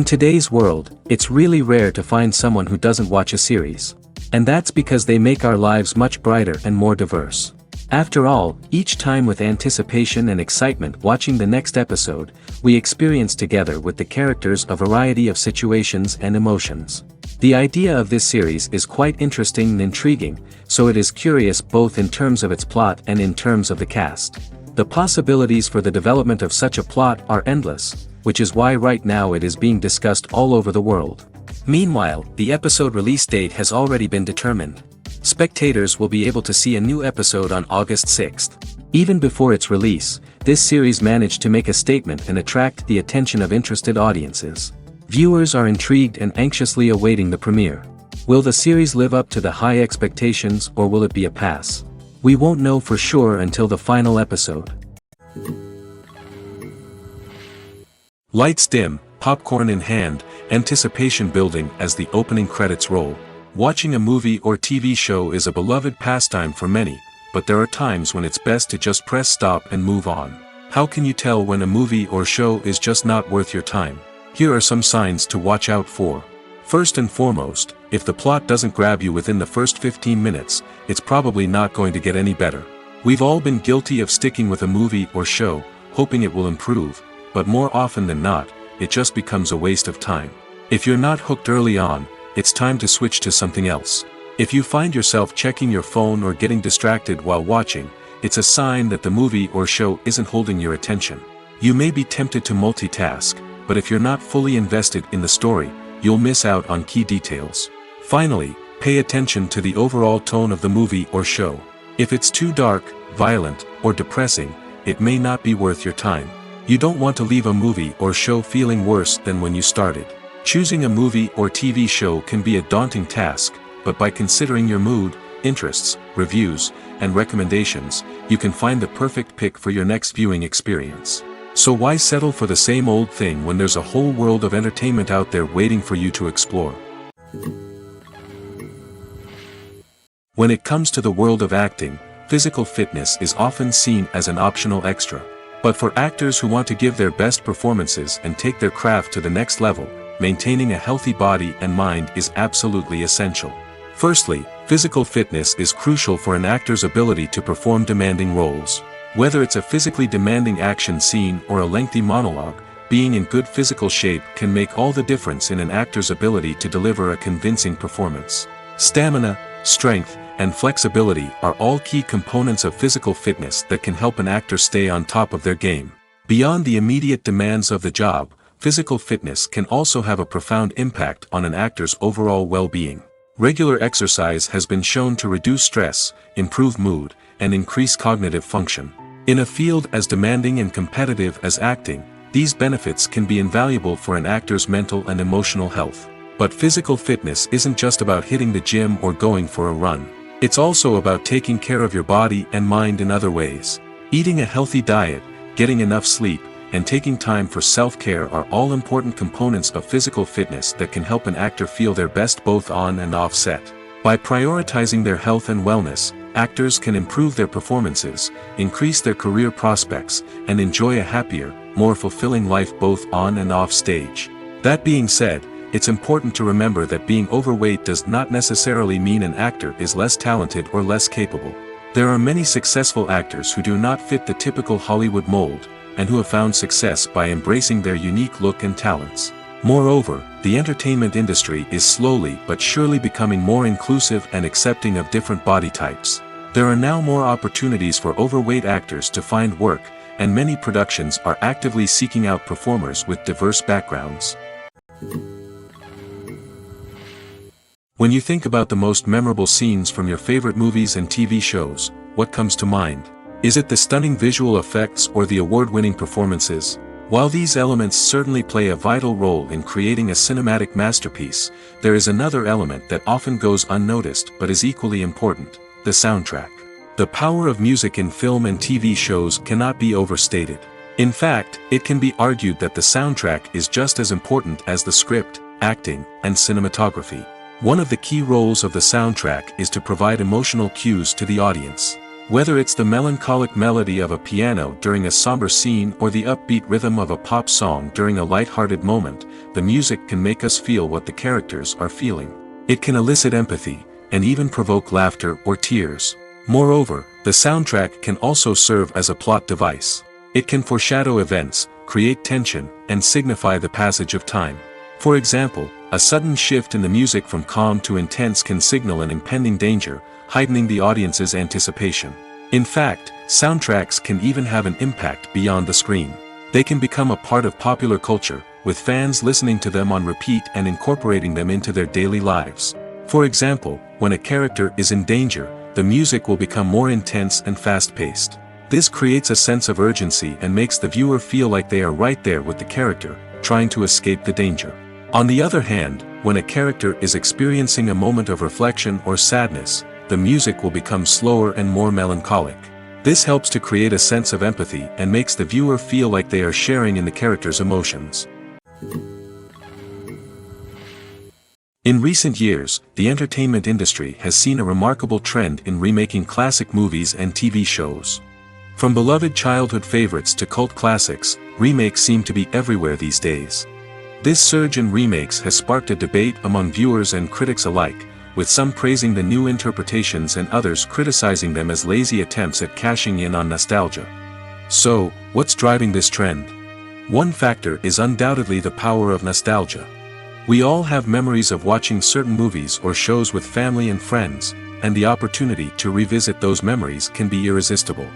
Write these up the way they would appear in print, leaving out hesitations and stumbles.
In today's world, it's really rare to find someone who doesn't watch a series. And that's because they make our lives much brighter and more diverse. After all, each time with anticipation and excitement watching the next episode, we experience together with the characters a variety of situations and emotions. The idea of this series is quite interesting and intriguing, so it is curious both in terms of its plot and in terms of the cast. The possibilities for the development of such a plot are endless, which is why right now it is being discussed all over the world. Meanwhile, the episode release date has already been determined. Spectators will be able to see a new episode on August 6th. Even before its release, this series managed to make a statement and attract the attention of interested audiences. Viewers are intrigued and anxiously awaiting the premiere. Will the series live up to the high expectations or will it be a pass? We won't know for sure until the final episode. Lights dim, popcorn in hand, anticipation building as the opening credits roll. Watching a movie or TV show is a beloved pastime for many, but there are times when it's best to just press stop and move on. How can you tell when a movie or show is just not worth your time? Here are some signs to watch out for. First and foremost, if the plot doesn't grab you within the first 15 minutes, it's probably not going to get any better. We've all been guilty of sticking with a movie or show, hoping it will improve, but more often than not, it just becomes a waste of time. If you're not hooked early on, it's time to switch to something else. If you find yourself checking your phone or getting distracted while watching, it's a sign that the movie or show isn't holding your attention. You may be tempted to multitask, but if you're not fully invested in the story, you'll miss out on key details. Finally, pay attention to the overall tone of the movie or show. If it's too dark, violent, or depressing, it may not be worth your time. You don't want to leave a movie or show feeling worse than when you started. Choosing a movie or TV show can be a daunting task, but by considering your mood, interests, reviews, and recommendations, you can find the perfect pick for your next viewing experience. So why settle for the same old thing when there's a whole world of entertainment out there waiting for you to explore? When it comes to the world of acting, physical fitness is often seen as an optional extra. But for actors who want to give their best performances and take their craft to the next level, maintaining a healthy body and mind is absolutely essential. Firstly, physical fitness is crucial for an actor's ability to perform demanding roles. Whether it's a physically demanding action scene or a lengthy monologue, being in good physical shape can make all the difference in an actor's ability to deliver a convincing performance. Stamina, strength, and flexibility are all key components of physical fitness that can help an actor stay on top of their game. Beyond the immediate demands of the job, physical fitness can also have a profound impact on an actor's overall well-being. Regular exercise has been shown to reduce stress, improve mood, and increase cognitive function. In a field as demanding and competitive as acting, these benefits can be invaluable for an actor's mental and emotional health. But physical fitness isn't just about hitting the gym or going for a run. It's also about taking care of your body and mind in other ways. Eating a healthy diet, getting enough sleep, and taking time for self-care are all important components of physical fitness that can help an actor feel their best both on and off set. By prioritizing their health and wellness, actors can improve their performances, increase their career prospects, and enjoy a happier, more fulfilling life both on and off stage. That being said, it's important to remember that being overweight does not necessarily mean an actor is less talented or less capable. There are many successful actors who do not fit the typical Hollywood mold, and who have found success by embracing their unique look and talents. Moreover, the entertainment industry is slowly but surely becoming more inclusive and accepting of different body types. There are now more opportunities for overweight actors to find work, and many productions are actively seeking out performers with diverse backgrounds. When you think about the most memorable scenes from your favorite movies and TV shows, what comes to mind? Is it the stunning visual effects or the award-winning performances? While these elements certainly play a vital role in creating a cinematic masterpiece, there is another element that often goes unnoticed but is equally important: the soundtrack. The power of music in film and TV shows cannot be overstated. In fact, it can be argued that the soundtrack is just as important as the script, acting, and cinematography. One of the key roles of the soundtrack is to provide emotional cues to the audience. Whether it's the melancholic melody of a piano during a somber scene or the upbeat rhythm of a pop song during a light-hearted moment, the music can make us feel what the characters are feeling. It can elicit empathy, and even provoke laughter or tears. Moreover, the soundtrack can also serve as a plot device. It can foreshadow events, create tension, and signify the passage of time. For example, a sudden shift in the music from calm to intense can signal an impending danger, heightening the audience's anticipation. In fact, soundtracks can even have an impact beyond the screen. They can become a part of popular culture, with fans listening to them on repeat and incorporating them into their daily lives. For example, when a character is in danger, the music will become more intense and fast-paced. This creates a sense of urgency and makes the viewer feel like they are right there with the character, trying to escape the danger. On the other hand, when a character is experiencing a moment of reflection or sadness, the music will become slower and more melancholic. This helps to create a sense of empathy and makes the viewer feel like they are sharing in the character's emotions. In recent years, the entertainment industry has seen a remarkable trend in remaking classic movies and TV shows. From beloved childhood favorites to cult classics, remakes seem to be everywhere these days. This surge in remakes has sparked a debate among viewers and critics alike, with some praising the new interpretations and others criticizing them as lazy attempts at cashing in on nostalgia. So, what's driving this trend? One factor is undoubtedly the power of nostalgia. We all have memories of watching certain movies or shows with family and friends, and the opportunity to revisit those memories can be irresistible.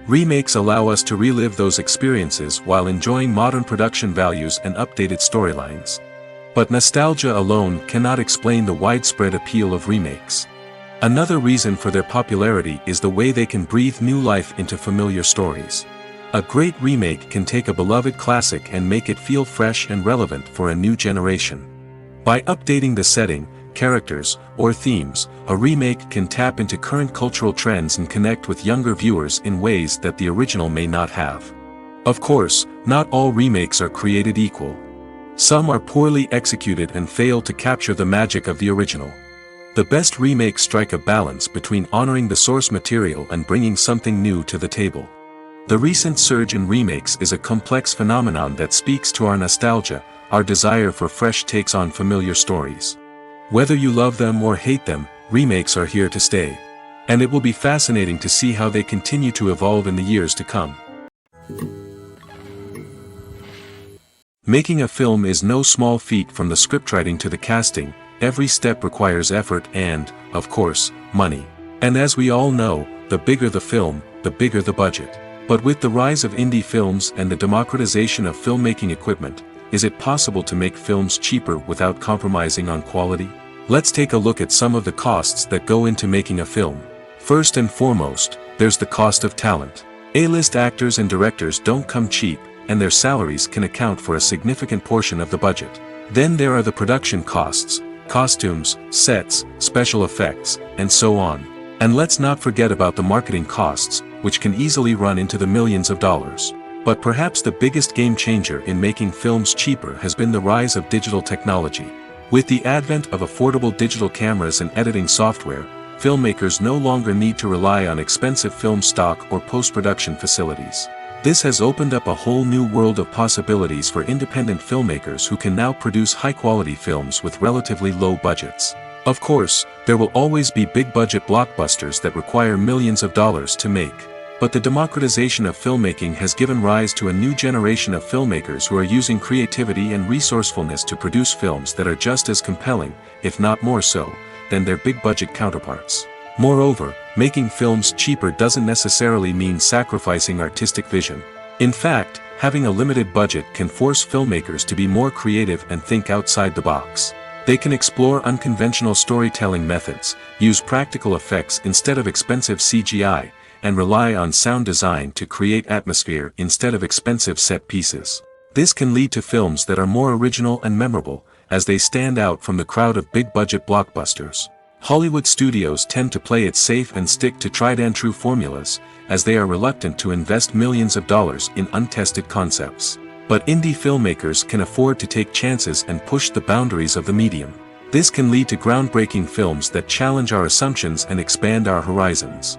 Remakes allow us to relive those experiences while enjoying modern production values and updated storylines. But nostalgia alone cannot explain the widespread appeal of remakes. Another reason for their popularity is the way they can breathe new life into familiar stories. A great remake can take a beloved classic and make it feel fresh and relevant for a new generation. By updating the setting, characters, or themes, a remake can tap into current cultural trends and connect with younger viewers in ways that the original may not have. Of course, not all remakes are created equal. Some are poorly executed and fail to capture the magic of the original. The best remakes strike a balance between honoring the source material and bringing something new to the table. The recent surge in remakes is a complex phenomenon that speaks to our nostalgia, our desire for fresh takes on familiar stories. Whether you love them or hate them, remakes are here to stay. And it will be fascinating to see how they continue to evolve in the years to come. Making a film is no small feat. From the scriptwriting to the casting, every step requires effort and, of course, money. And as we all know, the bigger the film, the bigger the budget. But with the rise of indie films and the democratization of filmmaking equipment, is it possible to make films cheaper without compromising on quality? Let's take a look at some of the costs that go into making a film. First and foremost, there's the cost of talent. A-list actors and directors don't come cheap, and their salaries can account for a significant portion of the budget. Then there are the production costs, costumes, sets, special effects, and so on. And let's not forget about the marketing costs, which can easily run into the millions of dollars. But perhaps the biggest game changer in making films cheaper has been the rise of digital technology. With the advent of affordable digital cameras and editing software, filmmakers no longer need to rely on expensive film stock or post-production facilities. This has opened up a whole new world of possibilities for independent filmmakers who can now produce high-quality films with relatively low budgets. Of course, there will always be big-budget blockbusters that require millions of dollars to make. But the democratization of filmmaking has given rise to a new generation of filmmakers who are using creativity and resourcefulness to produce films that are just as compelling, if not more so, than their big-budget counterparts. Moreover, making films cheaper doesn't necessarily mean sacrificing artistic vision. In fact, having a limited budget can force filmmakers to be more creative and think outside the box. They can explore unconventional storytelling methods, use practical effects instead of expensive CGI, and rely on sound design to create atmosphere instead of expensive set pieces. This can lead to films that are more original and memorable, as they stand out from the crowd of big-budget blockbusters. Hollywood studios tend to play it safe and stick to tried-and-true formulas, as they are reluctant to invest millions of dollars in untested concepts. But indie filmmakers can afford to take chances and push the boundaries of the medium. This can lead to groundbreaking films that challenge our assumptions and expand our horizons.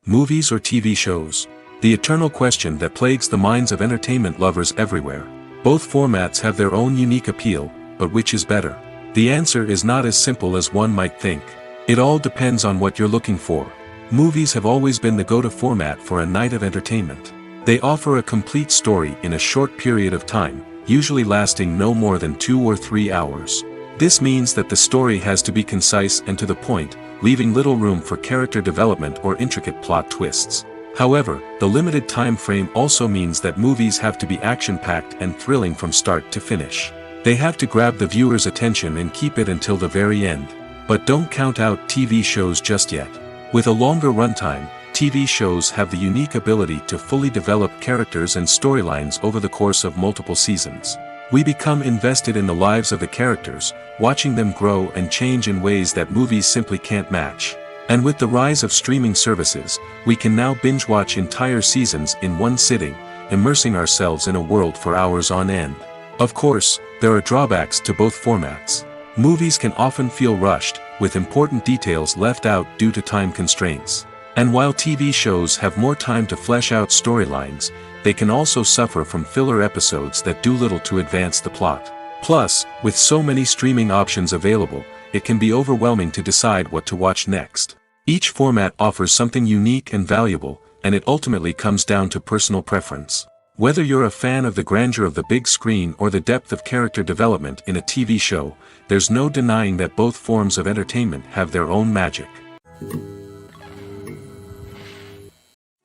Movies or TV shows? The eternal question that plagues the minds of entertainment lovers everywhere. Both formats have their own unique appeal, but which is better? The answer is not as simple as one might think. It all depends on what you're looking for. Movies have always been the go-to format for a night of entertainment. They offer a complete story in a short period of time, usually lasting no more than 2 or 3 hours. This means that the story has to be concise and to the point, leaving little room for character development or intricate plot twists. However, the limited time frame also means that movies have to be action-packed and thrilling from start to finish. They have to grab the viewer's attention and keep it until the very end. But don't count out TV shows just yet. With a longer runtime, TV shows have the unique ability to fully develop characters and storylines over the course of multiple seasons. We become invested in the lives of the characters, watching them grow and change in ways that movies simply can't match. And with the rise of streaming services, we can now binge-watch entire seasons in one sitting, immersing ourselves in a world for hours on end. Of course, there are drawbacks to both formats. Movies can often feel rushed, with important details left out due to time constraints. And while TV shows have more time to flesh out storylines, they can also suffer from filler episodes that do little to advance the plot. Plus, with so many streaming options available, it can be overwhelming to decide what to watch next. Each format offers something unique and valuable, and it ultimately comes down to personal preference. Whether you're a fan of the grandeur of the big screen or the depth of character development in a TV show, there's no denying that both forms of entertainment have their own magic.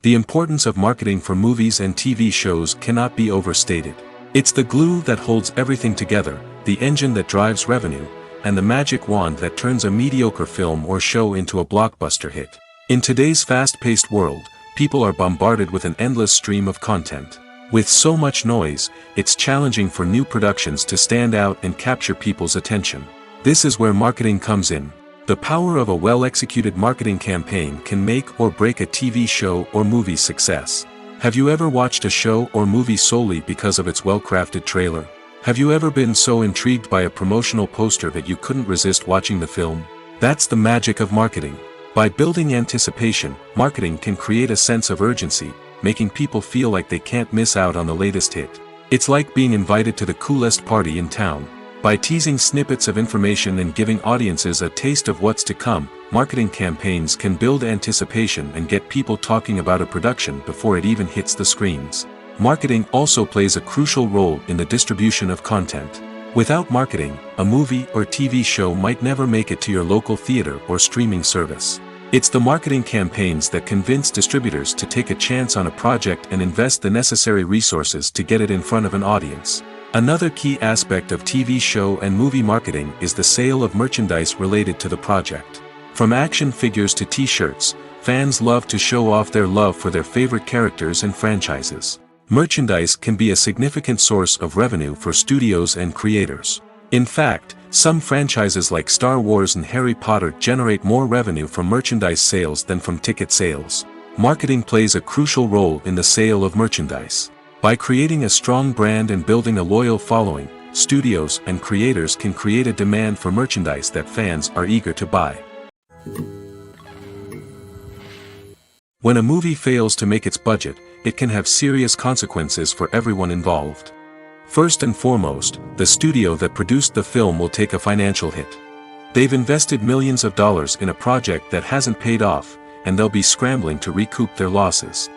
The importance of marketing for movies and TV shows cannot be overstated. It's the glue that holds everything together, the engine that drives revenue, and the magic wand that turns a mediocre film or show into a blockbuster hit. In today's fast-paced world, people are bombarded with an endless stream of content. With so much noise, it's challenging for new productions to stand out and capture people's attention. This is where marketing comes in. The power of a well-executed marketing campaign can make or break a TV show or movie's success. Have you ever watched a show or movie solely because of its well-crafted trailer? Have you ever been so intrigued by a promotional poster that you couldn't resist watching the film? That's the magic of marketing. By building anticipation, marketing can create a sense of urgency, making people feel like they can't miss out on the latest hit. It's like being invited to the coolest party in town. By teasing snippets of information and giving audiences a taste of what's to come, marketing campaigns can build anticipation and get people talking about a production before it even hits the screens. Marketing also plays a crucial role in the distribution of content. Without marketing, a movie or TV show might never make it to your local theater or streaming service. It's the marketing campaigns that convince distributors to take a chance on a project and invest the necessary resources to get it in front of an audience. Another key aspect of TV show and movie marketing is the sale of merchandise related to the project. From action figures to t-shirts, fans love to show off their love for their favorite characters and franchises. Merchandise can be a significant source of revenue for studios and creators. In fact, some franchises like Star Wars and Harry Potter generate more revenue from merchandise sales than from ticket sales. Marketing plays a crucial role in the sale of merchandise. By creating a strong brand and building a loyal following, studios and creators can create a demand for merchandise that fans are eager to buy. When a movie fails to make its budget, it can have serious consequences for everyone involved. First and foremost, the studio that produced the film will take a financial hit. They've invested millions of dollars in a project that hasn't paid off, and they'll be scrambling to recoup their losses.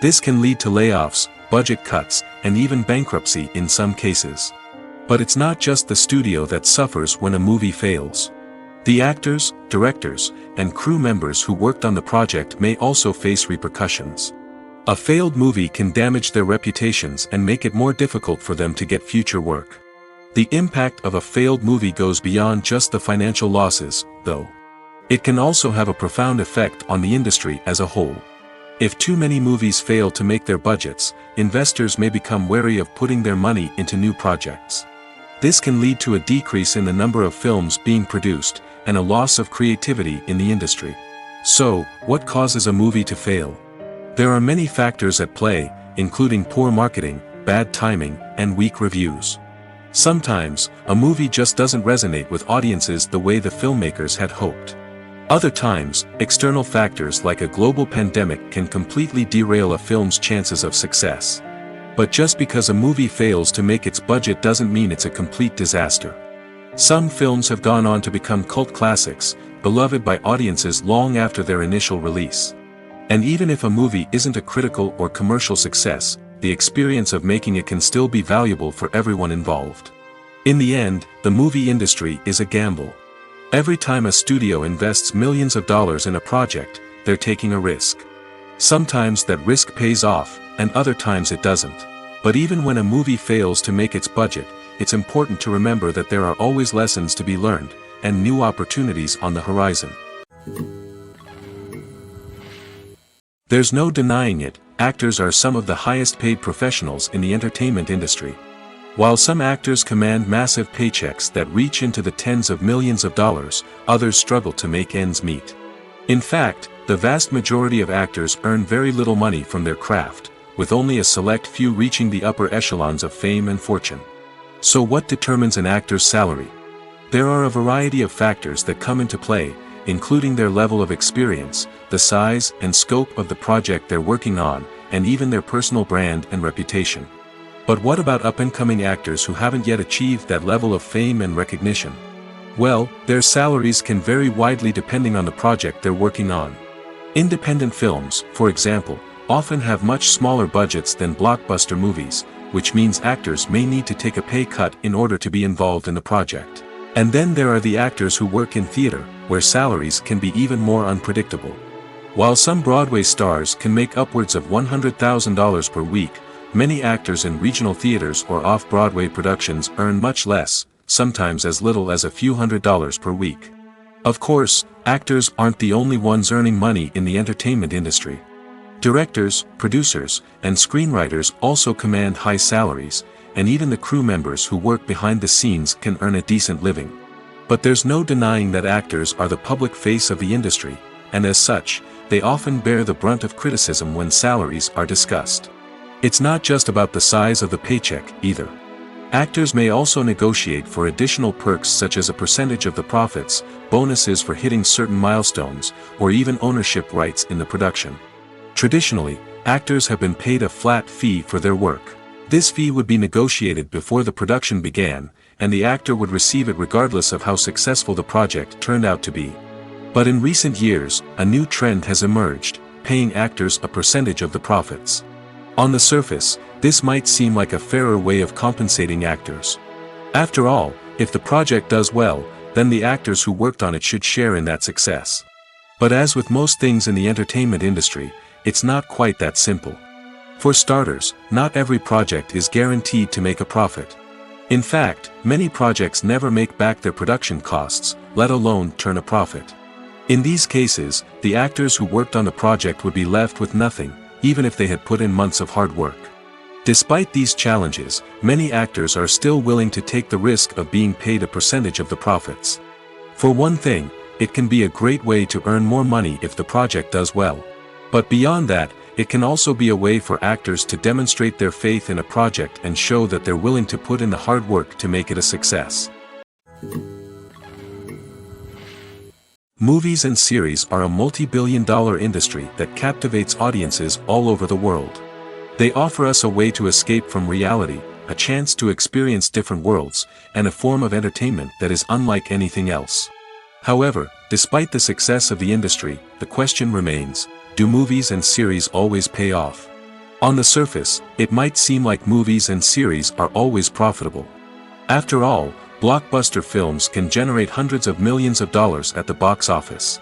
This can lead to layoffs, budget cuts, and even bankruptcy in some cases. But it's not just the studio that suffers when a movie fails. The actors, directors, and crew members who worked on the project may also face repercussions. A failed movie can damage their reputations and make it more difficult for them to get future work. The impact of a failed movie goes beyond just the financial losses, though. It can also have a profound effect on the industry as a whole. If too many movies fail to make their budgets, investors may become wary of putting their money into new projects. This can lead to a decrease in the number of films being produced, and a loss of creativity in the industry. So, what causes a movie to fail? There are many factors at play, including poor marketing, bad timing, and weak reviews. Sometimes, a movie just doesn't resonate with audiences the way the filmmakers had hoped. Other times, external factors like a global pandemic can completely derail a film's chances of success. But just because a movie fails to make its budget doesn't mean it's a complete disaster. Some films have gone on to become cult classics, beloved by audiences long after their initial release. And even if a movie isn't a critical or commercial success, the experience of making it can still be valuable for everyone involved. In the end, the movie industry is a gamble. Every time a studio invests millions of dollars in a project, they're taking a risk. Sometimes that risk pays off, and other times it doesn't. But even when a movie fails to make its budget, it's important to remember that there are always lessons to be learned, and new opportunities on the horizon. There's no denying it, actors are some of the highest paid professionals in the entertainment industry. While some actors command massive paychecks that reach into the tens of millions of dollars, others struggle to make ends meet. In fact, the vast majority of actors earn very little money from their craft, with only a select few reaching the upper echelons of fame and fortune. So what determines an actor's salary? There are a variety of factors that come into play, including their level of experience, the size and scope of the project they're working on, and even their personal brand and reputation. But what about up-and-coming actors who haven't yet achieved that level of fame and recognition? Well, their salaries can vary widely depending on the project they're working on. Independent films, for example, often have much smaller budgets than blockbuster movies, which means actors may need to take a pay cut in order to be involved in the project. And then there are the actors who work in theater, where salaries can be even more unpredictable. While some Broadway stars can make upwards of $100,000 per week, many actors in regional theaters or off-Broadway productions earn much less, sometimes as little as a few $100s per week. Of course, actors aren't the only ones earning money in the entertainment industry. Directors, producers, and screenwriters also command high salaries, and even the crew members who work behind the scenes can earn a decent living. But there's no denying that actors are the public face of the industry, and as such, they often bear the brunt of criticism when salaries are discussed. It's not just about the size of the paycheck, either. Actors may also negotiate for additional perks such as a percentage of the profits, bonuses for hitting certain milestones, or even ownership rights in the production. Traditionally, actors have been paid a flat fee for their work. This fee would be negotiated before the production began, and the actor would receive it regardless of how successful the project turned out to be. But in recent years, a new trend has emerged, paying actors a percentage of the profits. On the surface, this might seem like a fairer way of compensating actors. After all, if the project does well, then the actors who worked on it should share in that success. But as with most things in the entertainment industry, it's not quite that simple. For starters, not every project is guaranteed to make a profit. In fact, many projects never make back their production costs, let alone turn a profit. In these cases, the actors who worked on the project would be left with nothing, even if they had put in months of hard work. Despite these challenges, many actors are still willing to take the risk of being paid a percentage of the profits. For one thing, it can be a great way to earn more money if the project does well. But beyond that, it can also be a way for actors to demonstrate their faith in a project and show that they're willing to put in the hard work to make it a success. Movies and series are a multi-billion-dollar industry that captivates audiences all over the world. They offer us a way to escape from reality, a chance to experience different worlds, and a form of entertainment that is unlike anything else. However, despite the success of the industry, the question remains, do movies and series always pay off? On the surface, it might seem like movies and series are always profitable. After all, blockbuster films can generate hundreds of millions of dollars at the box office.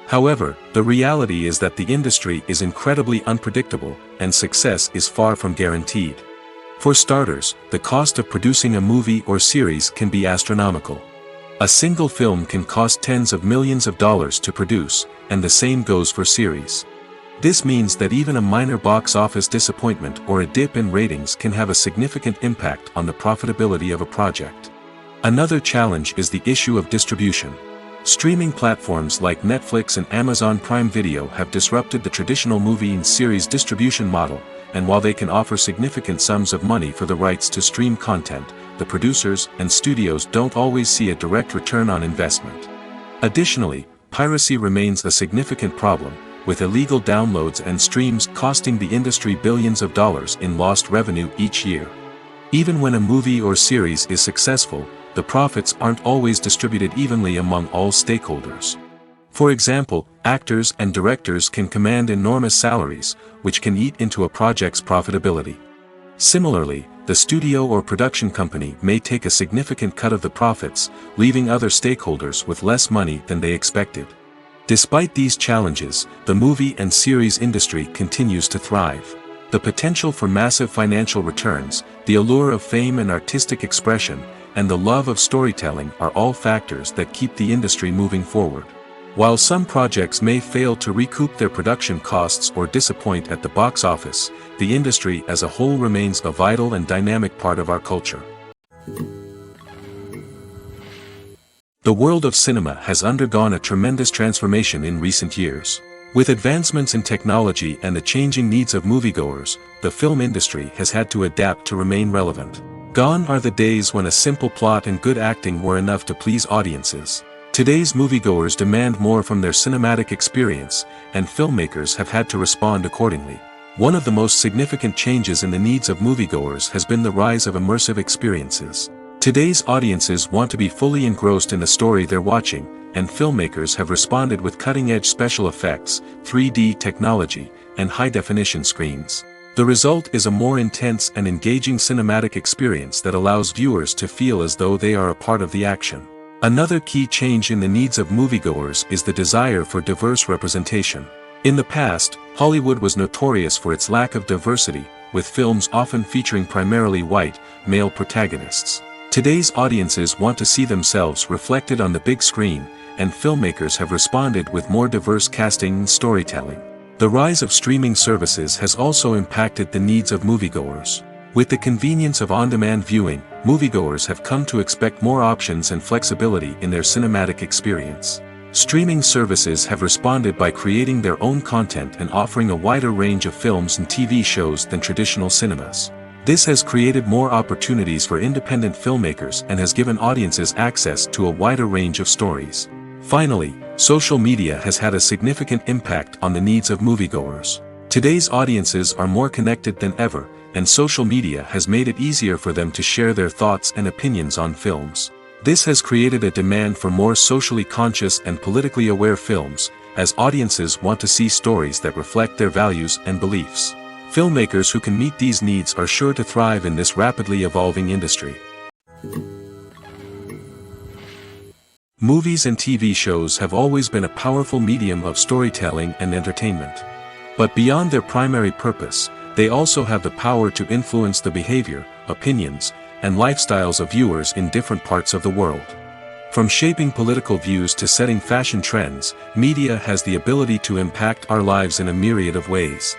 However, the reality is that the industry is incredibly unpredictable, and success is far from guaranteed. For starters, the cost of producing a movie or series can be astronomical. A single film can cost tens of millions of dollars to produce, and the same goes for series. This means that even a minor box office disappointment or a dip in ratings can have a significant impact on the profitability of a project. Another challenge is the issue of distribution. Streaming platforms like Netflix and Amazon Prime Video have disrupted the traditional movie and series distribution model, and while they can offer significant sums of money for the rights to stream content, the producers and studios don't always see a direct return on investment. Additionally, piracy remains a significant problem, with illegal downloads and streams costing the industry billions of dollars in lost revenue each year. Even when a movie or series is successful, the profits aren't always distributed evenly among all stakeholders. For example, actors and directors can command enormous salaries, which can eat into a project's profitability. Similarly, the studio or production company may take a significant cut of the profits, leaving other stakeholders with less money than they expected. Despite these challenges, the movie and series industry continues to thrive. The potential for massive financial returns, the allure of fame and artistic expression, and the love of storytelling are all factors that keep the industry moving forward. While some projects may fail to recoup their production costs or disappoint at the box office, the industry as a whole remains a vital and dynamic part of our culture. The world of cinema has undergone a tremendous transformation in recent years. With advancements in technology and the changing needs of moviegoers, the film industry has had to adapt to remain relevant. Gone are the days when a simple plot and good acting were enough to please audiences. Today's moviegoers demand more from their cinematic experience, and filmmakers have had to respond accordingly. One of the most significant changes in the needs of moviegoers has been the rise of immersive experiences. Today's audiences want to be fully engrossed in the story they're watching, and filmmakers have responded with cutting-edge special effects, 3D technology, and high-definition screens. The result is a more intense and engaging cinematic experience that allows viewers to feel as though they are a part of the action. Another key change in the needs of moviegoers is the desire for diverse representation. In the past, Hollywood was notorious for its lack of diversity, with films often featuring primarily white, male protagonists. Today's audiences want to see themselves reflected on the big screen, and filmmakers have responded with more diverse casting and storytelling. The rise of streaming services has also impacted the needs of moviegoers. With the convenience of on-demand viewing, moviegoers have come to expect more options and flexibility in their cinematic experience. Streaming services have responded by creating their own content and offering a wider range of films and TV shows than traditional cinemas. This has created more opportunities for independent filmmakers and has given audiences access to a wider range of stories. Finally, social media has had a significant impact on the needs of moviegoers. Today's audiences are more connected than ever, and social media has made it easier for them to share their thoughts and opinions on films. This has created a demand for more socially conscious and politically aware films, as audiences want to see stories that reflect their values and beliefs. Filmmakers who can meet these needs are sure to thrive in this rapidly evolving industry. Movies and TV shows have always been a powerful medium of storytelling and entertainment. But beyond their primary purpose, they also have the power to influence the behavior, opinions, and lifestyles of viewers in different parts of the world. From shaping political views to setting fashion trends, media has the ability to impact our lives in a myriad of ways.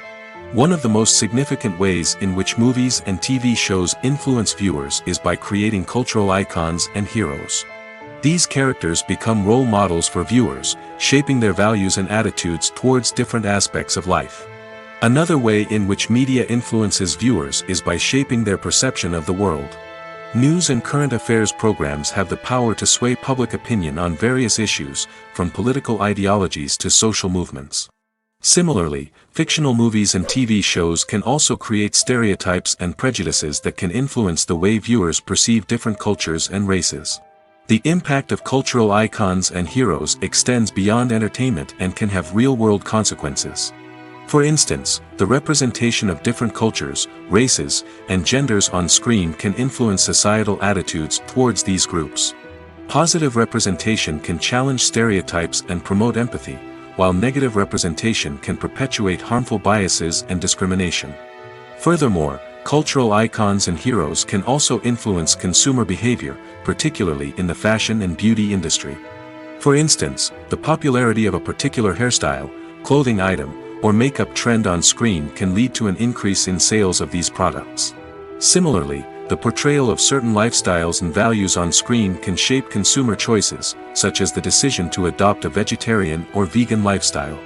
One of the most significant ways in which movies and TV shows influence viewers is by creating cultural icons and heroes. These characters become role models for viewers, shaping their values and attitudes towards different aspects of life. Another way in which media influences viewers is by shaping their perception of the world. News and current affairs programs have the power to sway public opinion on various issues, from political ideologies to social movements. Similarly, fictional movies and TV shows can also create stereotypes and prejudices that can influence the way viewers perceive different cultures and races. The impact of cultural icons and heroes extends beyond entertainment and can have real-world consequences. For instance, the representation of different cultures, races, and genders on screen can influence societal attitudes towards these groups. Positive representation can challenge stereotypes and promote empathy, while negative representation can perpetuate harmful biases and discrimination. Furthermore, cultural icons and heroes can also influence consumer behavior, particularly in the fashion and beauty industry. For instance, the popularity of a particular hairstyle, clothing item, or makeup trend on screen can lead to an increase in sales of these products. Similarly, the portrayal of certain lifestyles and values on screen can shape consumer choices, such as the decision to adopt a vegetarian or vegan lifestyle.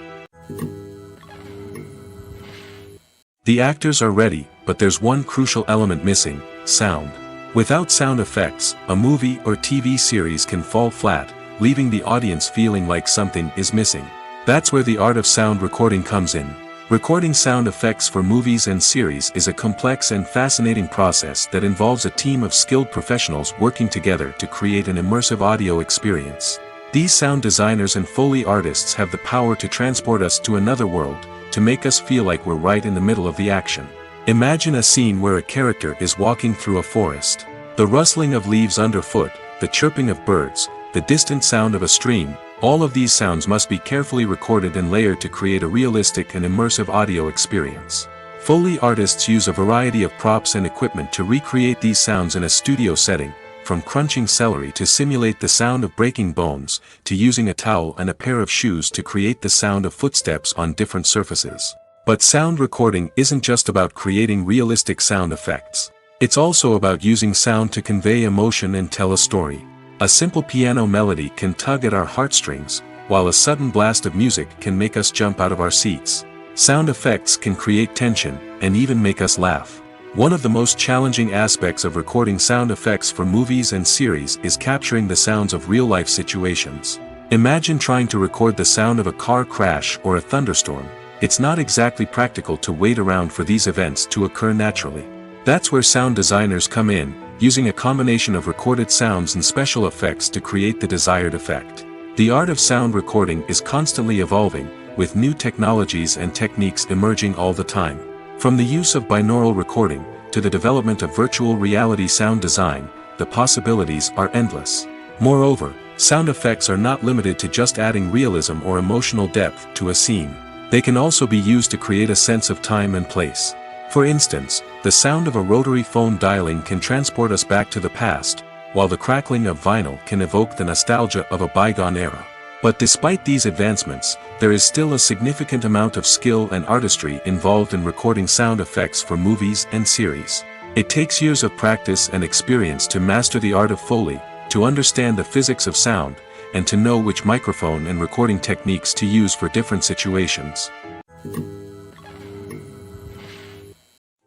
The actors are ready, but there's one crucial element missing: sound. Without sound effects, a movie or TV series can fall flat, leaving the audience feeling like something is missing. That's where the art of sound recording comes in. Recording sound effects for movies and series is a complex and fascinating process that involves a team of skilled professionals working together to create an immersive audio experience. These sound designers and Foley artists have the power to transport us to another world, to make us feel like we're right in the middle of the action. Imagine a scene where a character is walking through a forest. The rustling of leaves underfoot, the chirping of birds, the distant sound of a stream, all of these sounds must be carefully recorded and layered to create a realistic and immersive audio experience. Foley artists use a variety of props and equipment to recreate these sounds in a studio setting, from crunching celery to simulate the sound of breaking bones, to using a towel and a pair of shoes to create the sound of footsteps on different surfaces. But sound recording isn't just about creating realistic sound effects. It's also about using sound to convey emotion and tell a story. A simple piano melody can tug at our heartstrings, while a sudden blast of music can make us jump out of our seats. Sound effects can create tension, and even make us laugh. One of the most challenging aspects of recording sound effects for movies and series is capturing the sounds of real-life situations. Imagine trying to record the sound of a car crash or a thunderstorm. It's not exactly practical to wait around for these events to occur naturally. That's where sound designers come in, using a combination of recorded sounds and special effects to create the desired effect. The art of sound recording is constantly evolving, with new technologies and techniques emerging all the time. From the use of binaural recording, to the development of virtual reality sound design, the possibilities are endless. Moreover, sound effects are not limited to just adding realism or emotional depth to a scene. They can also be used to create a sense of time and place. For instance, the sound of a rotary phone dialing can transport us back to the past, while the crackling of vinyl can evoke the nostalgia of a bygone era. But despite these advancements, there is still a significant amount of skill and artistry involved in recording sound effects for movies and series. It takes years of practice and experience to master the art of Foley, to understand the physics of sound, and to know which microphone and recording techniques to use for different situations.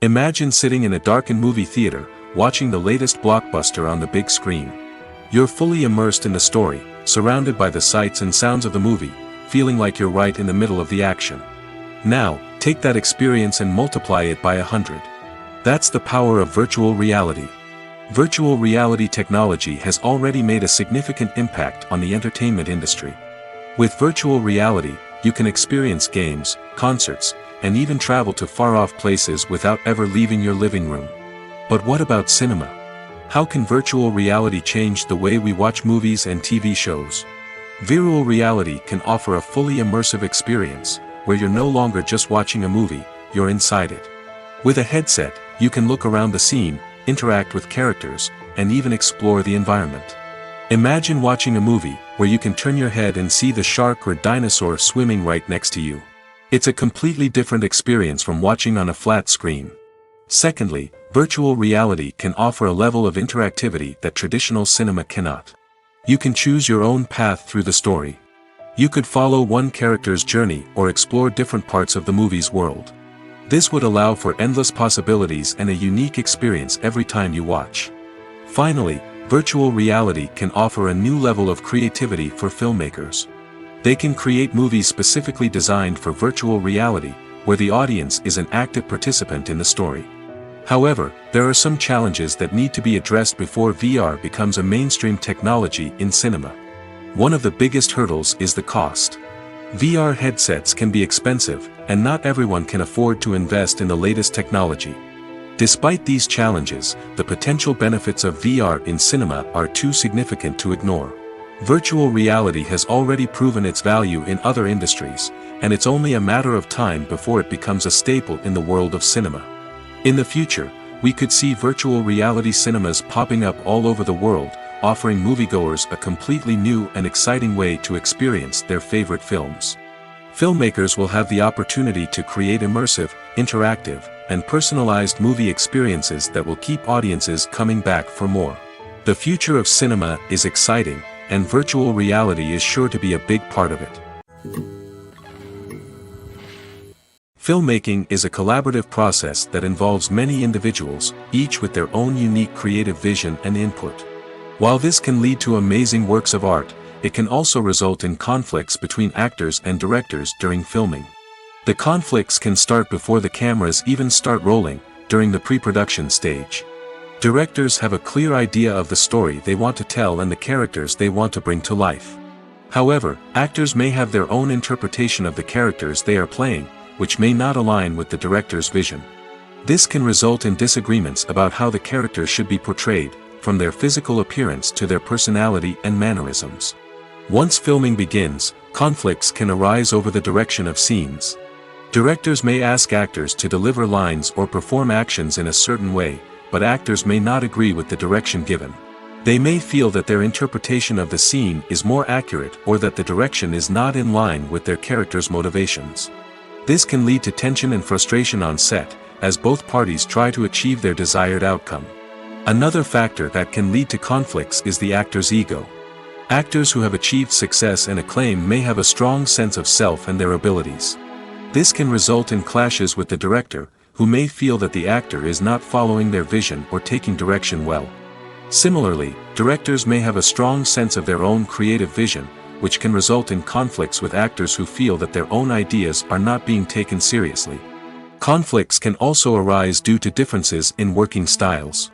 Imagine sitting in a darkened movie theater, watching the latest blockbuster on the big screen. You're fully immersed in the story, surrounded by the sights and sounds of the movie, feeling like you're right in the middle of the action. Now, take that experience and multiply it by 100. That's the power of virtual reality. Virtual reality technology has already made a significant impact on the entertainment industry. With virtual reality, you can experience games, concerts, and even travel to far-off places without ever leaving your living room. But what about cinema? How can virtual reality change the way we watch movies and TV shows? Virtual reality can offer a fully immersive experience, where you're no longer just watching a movie, you're inside it. With a headset, you can look around the scene, interact with characters, and even explore the environment. Imagine watching a movie, where you can turn your head and see the shark or dinosaur swimming right next to you. It's a completely different experience from watching on a flat screen. Secondly, virtual reality can offer a level of interactivity that traditional cinema cannot. You can choose your own path through the story. You could follow one character's journey or explore different parts of the movie's world. This would allow for endless possibilities and a unique experience every time you watch. Finally, virtual reality can offer a new level of creativity for filmmakers. They can create movies specifically designed for virtual reality, where the audience is an active participant in the story. However, there are some challenges that need to be addressed before VR becomes a mainstream technology in cinema. One of the biggest hurdles is the cost. VR headsets can be expensive, and not everyone can afford to invest in the latest technology. Despite these challenges, the potential benefits of VR in cinema are too significant to ignore. Virtual reality has already proven its value in other industries, and it's only a matter of time before it becomes a staple in the world of cinema. In the future, we could see virtual reality cinemas popping up all over the world, offering moviegoers a completely new and exciting way to experience their favorite films. Filmmakers will have the opportunity to create immersive, interactive, and personalized movie experiences that will keep audiences coming back for more. The future of cinema is exciting, and virtual reality is sure to be a big part of it. Filmmaking is a collaborative process that involves many individuals, each with their own unique creative vision and input. While this can lead to amazing works of art, it can also result in conflicts between actors and directors during filming. The conflicts can start before the cameras even start rolling, during the pre-production stage. Directors have a clear idea of the story they want to tell and the characters they want to bring to life. However, actors may have their own interpretation of the characters they are playing, which may not align with the director's vision. This can result in disagreements about how the characters should be portrayed, from their physical appearance to their personality and mannerisms. Once filming begins, conflicts can arise over the direction of scenes. Directors may ask actors to deliver lines or perform actions in a certain way, but actors may not agree with the direction given. They may feel that their interpretation of the scene is more accurate or that the direction is not in line with their character's motivations. This can lead to tension and frustration on set, as both parties try to achieve their desired outcome. Another factor that can lead to conflicts is the actor's ego. Actors who have achieved success and acclaim may have a strong sense of self and their abilities. This can result in clashes with the director, who may feel that the actor is not following their vision or taking direction well. Similarly, directors may have a strong sense of their own creative vision, which can result in conflicts with actors who feel that their own ideas are not being taken seriously. Conflicts can also arise due to differences in working styles.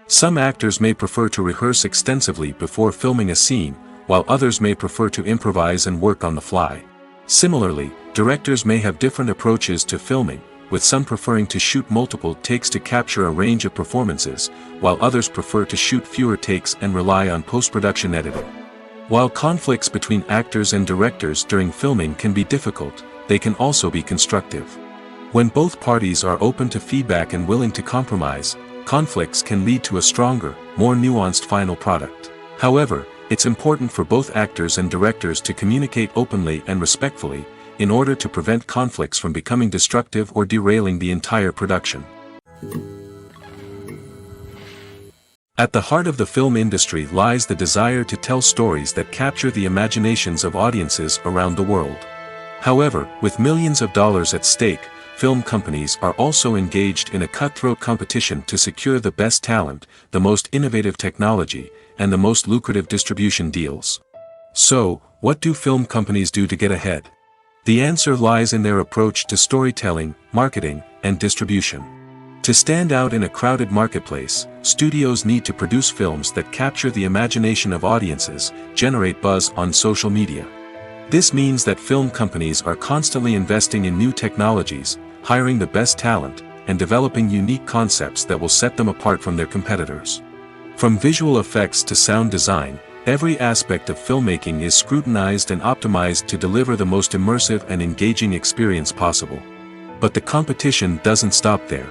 Some actors may prefer to rehearse extensively before filming a scene, while others may prefer to improvise and work on the fly. Similarly, directors may have different approaches to filming, with some preferring to shoot multiple takes to capture a range of performances, while others prefer to shoot fewer takes and rely on post-production editing. While conflicts between actors and directors during filming can be difficult, they can also be constructive. When both parties are open to feedback and willing to compromise, conflicts can lead to a stronger, more nuanced final product. However, it's important for both actors and directors to communicate openly and respectfully, in order to prevent conflicts from becoming destructive or derailing the entire production. At the heart of the film industry lies the desire to tell stories that capture the imaginations of audiences around the world. However, with millions of dollars at stake, film companies are also engaged in a cutthroat competition to secure the best talent, the most innovative technology, and the most lucrative distribution deals. So, what do film companies do to get ahead? The answer lies in their approach to storytelling, marketing, and distribution. To stand out in a crowded marketplace, studios need to produce films that capture the imagination of audiences, generate buzz on social media. This means that film companies are constantly investing in new technologies, hiring the best talent, and developing unique concepts that will set them apart from their competitors. From visual effects to sound design, every aspect of filmmaking is scrutinized and optimized to deliver the most immersive and engaging experience possible. But the competition doesn't stop there.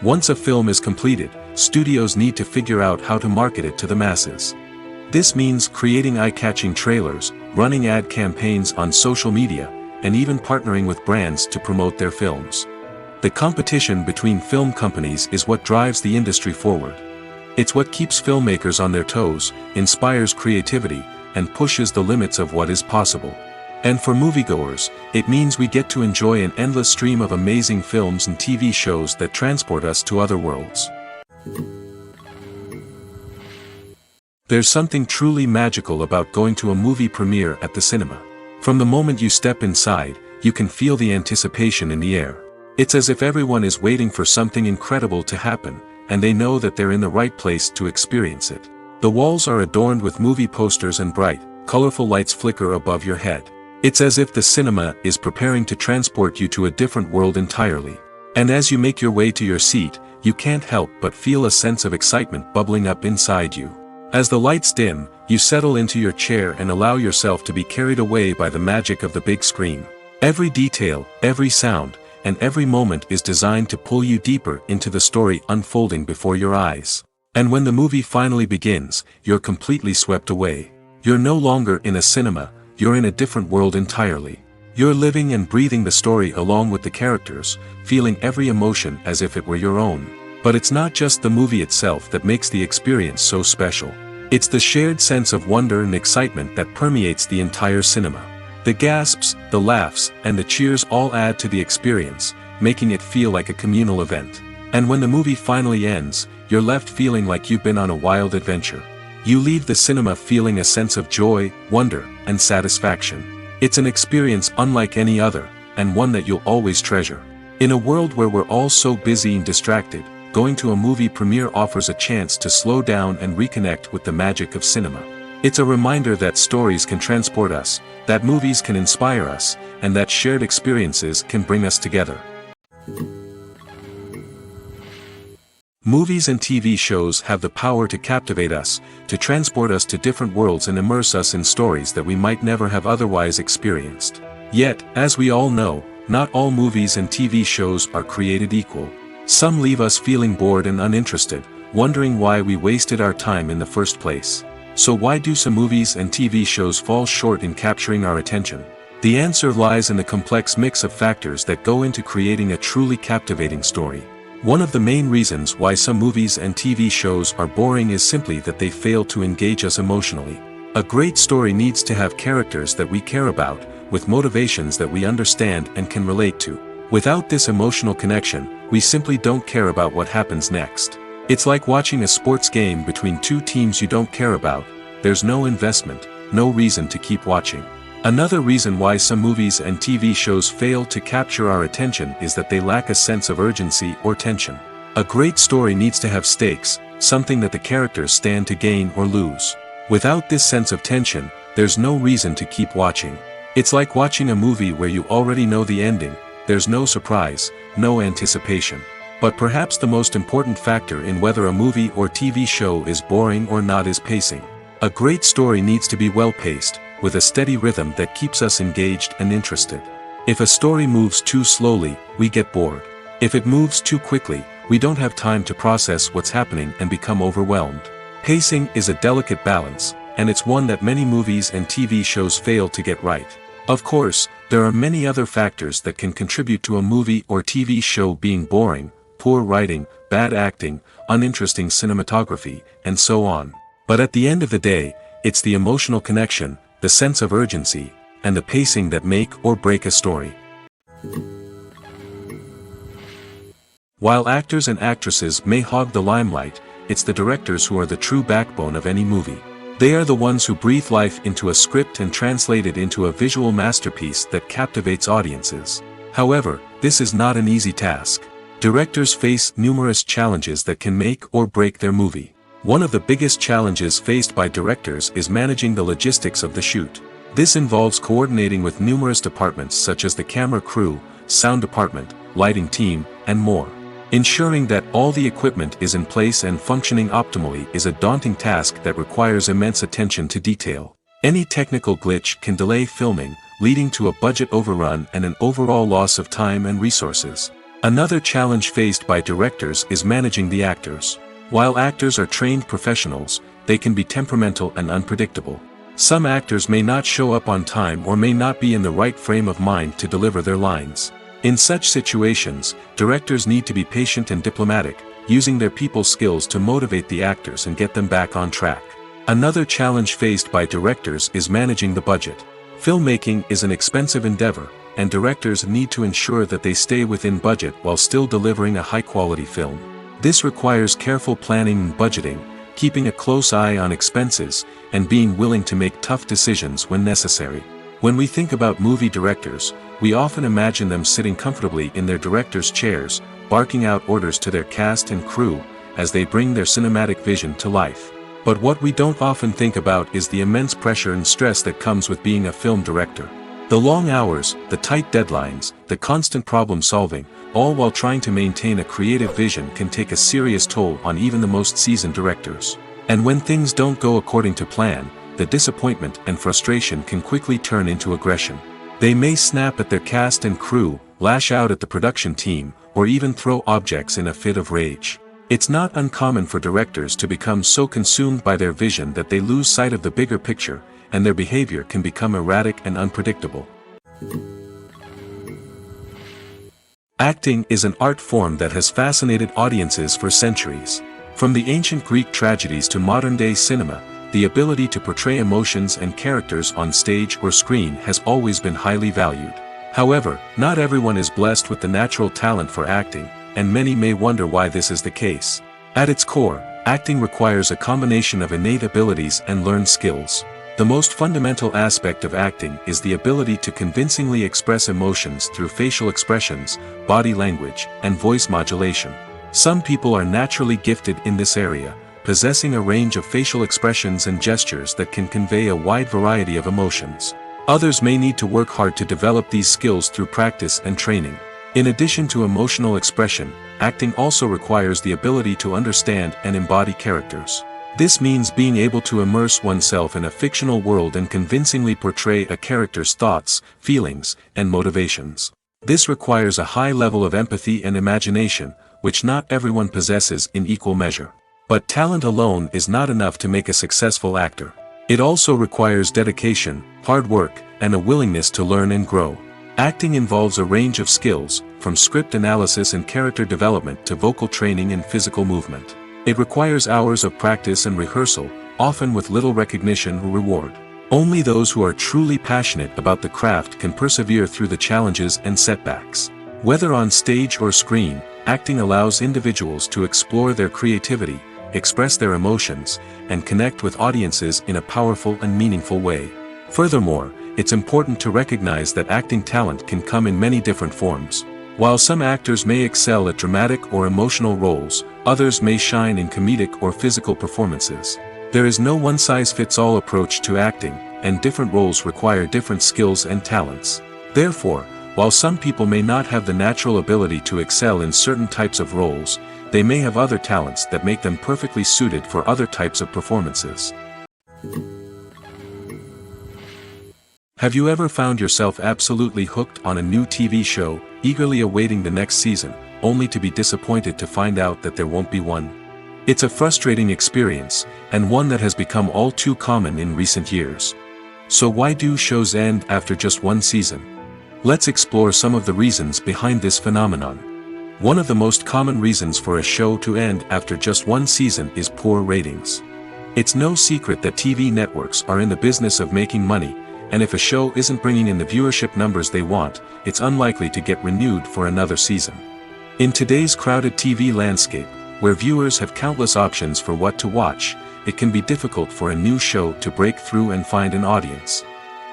Once a film is completed, studios need to figure out how to market it to the masses. This means creating eye-catching trailers, running ad campaigns on social media, and even partnering with brands to promote their films. The competition between film companies is what drives the industry forward. It's what keeps filmmakers on their toes, inspires creativity, and pushes the limits of what is possible. And for moviegoers, it means we get to enjoy an endless stream of amazing films and TV shows that transport us to other worlds. There's something truly magical about going to a movie premiere at the cinema. From the moment you step inside, you can feel the anticipation in the air. It's as if everyone is waiting for something incredible to happen, and they know that they're in the right place to experience it. The walls are adorned with movie posters and bright, colorful lights flicker above your head. It's as if the cinema is preparing to transport you to a different world entirely. And as you make your way to your seat, you can't help but feel a sense of excitement bubbling up inside you. As the lights dim, you settle into your chair and allow yourself to be carried away by the magic of the big screen. Every detail, every sound, and every moment is designed to pull you deeper into the story unfolding before your eyes. And when the movie finally begins, you're completely swept away. You're no longer in a cinema, you're in a different world entirely. You're living and breathing the story along with the characters, feeling every emotion as if it were your own. But it's not just the movie itself that makes the experience so special. It's the shared sense of wonder and excitement that permeates the entire cinema. The gasps, the laughs, and the cheers all add to the experience, making it feel like a communal event. And when the movie finally ends, you're left feeling like you've been on a wild adventure. You leave the cinema feeling a sense of joy, wonder, and satisfaction. It's an experience unlike any other, and one that you'll always treasure. In a world where we're all so busy and distracted, going to a movie premiere offers a chance to slow down and reconnect with the magic of cinema. It's a reminder that stories can transport us, that movies can inspire us, and that shared experiences can bring us together. Movies and TV shows have the power to captivate us, to transport us to different worlds and immerse us in stories that we might never have otherwise experienced. Yet, as we all know, not all movies and TV shows are created equal. Some leave us feeling bored and uninterested, wondering why we wasted our time in the first place. So why do some movies and TV shows fall short in capturing our attention? The answer lies in the complex mix of factors that go into creating a truly captivating story. One of the main reasons why some movies and TV shows are boring is simply that they fail to engage us emotionally. A great story needs to have characters that we care about, with motivations that we understand and can relate to. Without this emotional connection, we simply don't care about what happens next. It's like watching a sports game between two teams you don't care about. There's no investment, no reason to keep watching. Another reason why some movies and TV shows fail to capture our attention is that they lack a sense of urgency or tension. A great story needs to have stakes, something that the characters stand to gain or lose. Without this sense of tension, there's no reason to keep watching. It's like watching a movie where you already know the ending. There's no surprise, no anticipation. But perhaps the most important factor in whether a movie or TV show is boring or not is pacing. A great story needs to be well-paced, with a steady rhythm that keeps us engaged and interested. If a story moves too slowly, we get bored. If it moves too quickly, we don't have time to process what's happening and become overwhelmed. Pacing is a delicate balance, and it's one that many movies and TV shows fail to get right. Of course, there are many other factors that can contribute to a movie or TV show being boring: poor writing, bad acting, uninteresting cinematography, and so on. But at the end of the day, it's the emotional connection, the sense of urgency, and the pacing that make or break a story. While actors and actresses may hog the limelight, it's the directors who are the true backbone of any movie. They are the ones who breathe life into a script and translate it into a visual masterpiece that captivates audiences. However, this is not an easy task. Directors face numerous challenges that can make or break their movie. One of the biggest challenges faced by directors is managing the logistics of the shoot. This involves coordinating with numerous departments such as the camera crew, sound department, lighting team, and more. Ensuring that all the equipment is in place and functioning optimally is a daunting task that requires immense attention to detail. Any technical glitch can delay filming, leading to a budget overrun and an overall loss of time and resources. Another challenge faced by directors is managing the actors. While actors are trained professionals, they can be temperamental and unpredictable. Some actors may not show up on time or may not be in the right frame of mind to deliver their lines. In such situations, directors need to be patient and diplomatic, using their people skills to motivate the actors and get them back on track. Another challenge faced by directors is managing the budget. Filmmaking is an expensive endeavor, and directors need to ensure that they stay within budget while still delivering a high-quality film. This requires careful planning and budgeting, keeping a close eye on expenses, and being willing to make tough decisions when necessary. When we think about movie directors, we often imagine them sitting comfortably in their director's chairs, barking out orders to their cast and crew, as they bring their cinematic vision to life. But what we don't often think about is the immense pressure and stress that comes with being a film director. The long hours, the tight deadlines, the constant problem solving, all while trying to maintain a creative vision can take a serious toll on even the most seasoned directors. And when things don't go according to plan, the disappointment and frustration can quickly turn into aggression. They may snap at their cast and crew, lash out at the production team, or even throw objects in a fit of rage. It's not uncommon for directors to become so consumed by their vision that they lose sight of the bigger picture, and their behavior can become erratic and unpredictable. Acting is an art form that has fascinated audiences for centuries. From the ancient Greek tragedies to modern-day cinema, the ability to portray emotions and characters on stage or screen has always been highly valued. However, not everyone is blessed with the natural talent for acting, and many may wonder why this is the case. At its core, acting requires a combination of innate abilities and learned skills. The most fundamental aspect of acting is the ability to convincingly express emotions through facial expressions, body language, and voice modulation. Some people are naturally gifted in this area, possessing a range of facial expressions and gestures that can convey a wide variety of emotions. Others may need to work hard to develop these skills through practice and training. In addition to emotional expression, acting also requires the ability to understand and embody characters. This means being able to immerse oneself in a fictional world and convincingly portray a character's thoughts, feelings, and motivations. This requires a high level of empathy and imagination, which not everyone possesses in equal measure. But talent alone is not enough to make a successful actor. It also requires dedication, hard work, and a willingness to learn and grow. Acting involves a range of skills, from script analysis and character development to vocal training and physical movement. It requires hours of practice and rehearsal, often with little recognition or reward. Only those who are truly passionate about the craft can persevere through the challenges and setbacks. Whether on stage or screen, acting allows individuals to explore their creativity, express their emotions, and connect with audiences in a powerful and meaningful way. Furthermore, it's important to recognize that acting talent can come in many different forms. While some actors may excel at dramatic or emotional roles, others may shine in comedic or physical performances. There is no one-size-fits-all approach to acting, and different roles require different skills and talents. Therefore, while some people may not have the natural ability to excel in certain types of roles, they may have other talents that make them perfectly suited for other types of performances. Have you ever found yourself absolutely hooked on a new TV show, eagerly awaiting the next season, only to be disappointed to find out that there won't be one? It's a frustrating experience, and one that has become all too common in recent years. So why do shows end after just one season? Let's explore some of the reasons behind this phenomenon. One of the most common reasons for a show to end after just one season is poor ratings. It's no secret that TV networks are in the business of making money, and if a show isn't bringing in the viewership numbers they want, it's unlikely to get renewed for another season. In today's crowded TV landscape, where viewers have countless options for what to watch, it can be difficult for a new show to break through and find an audience.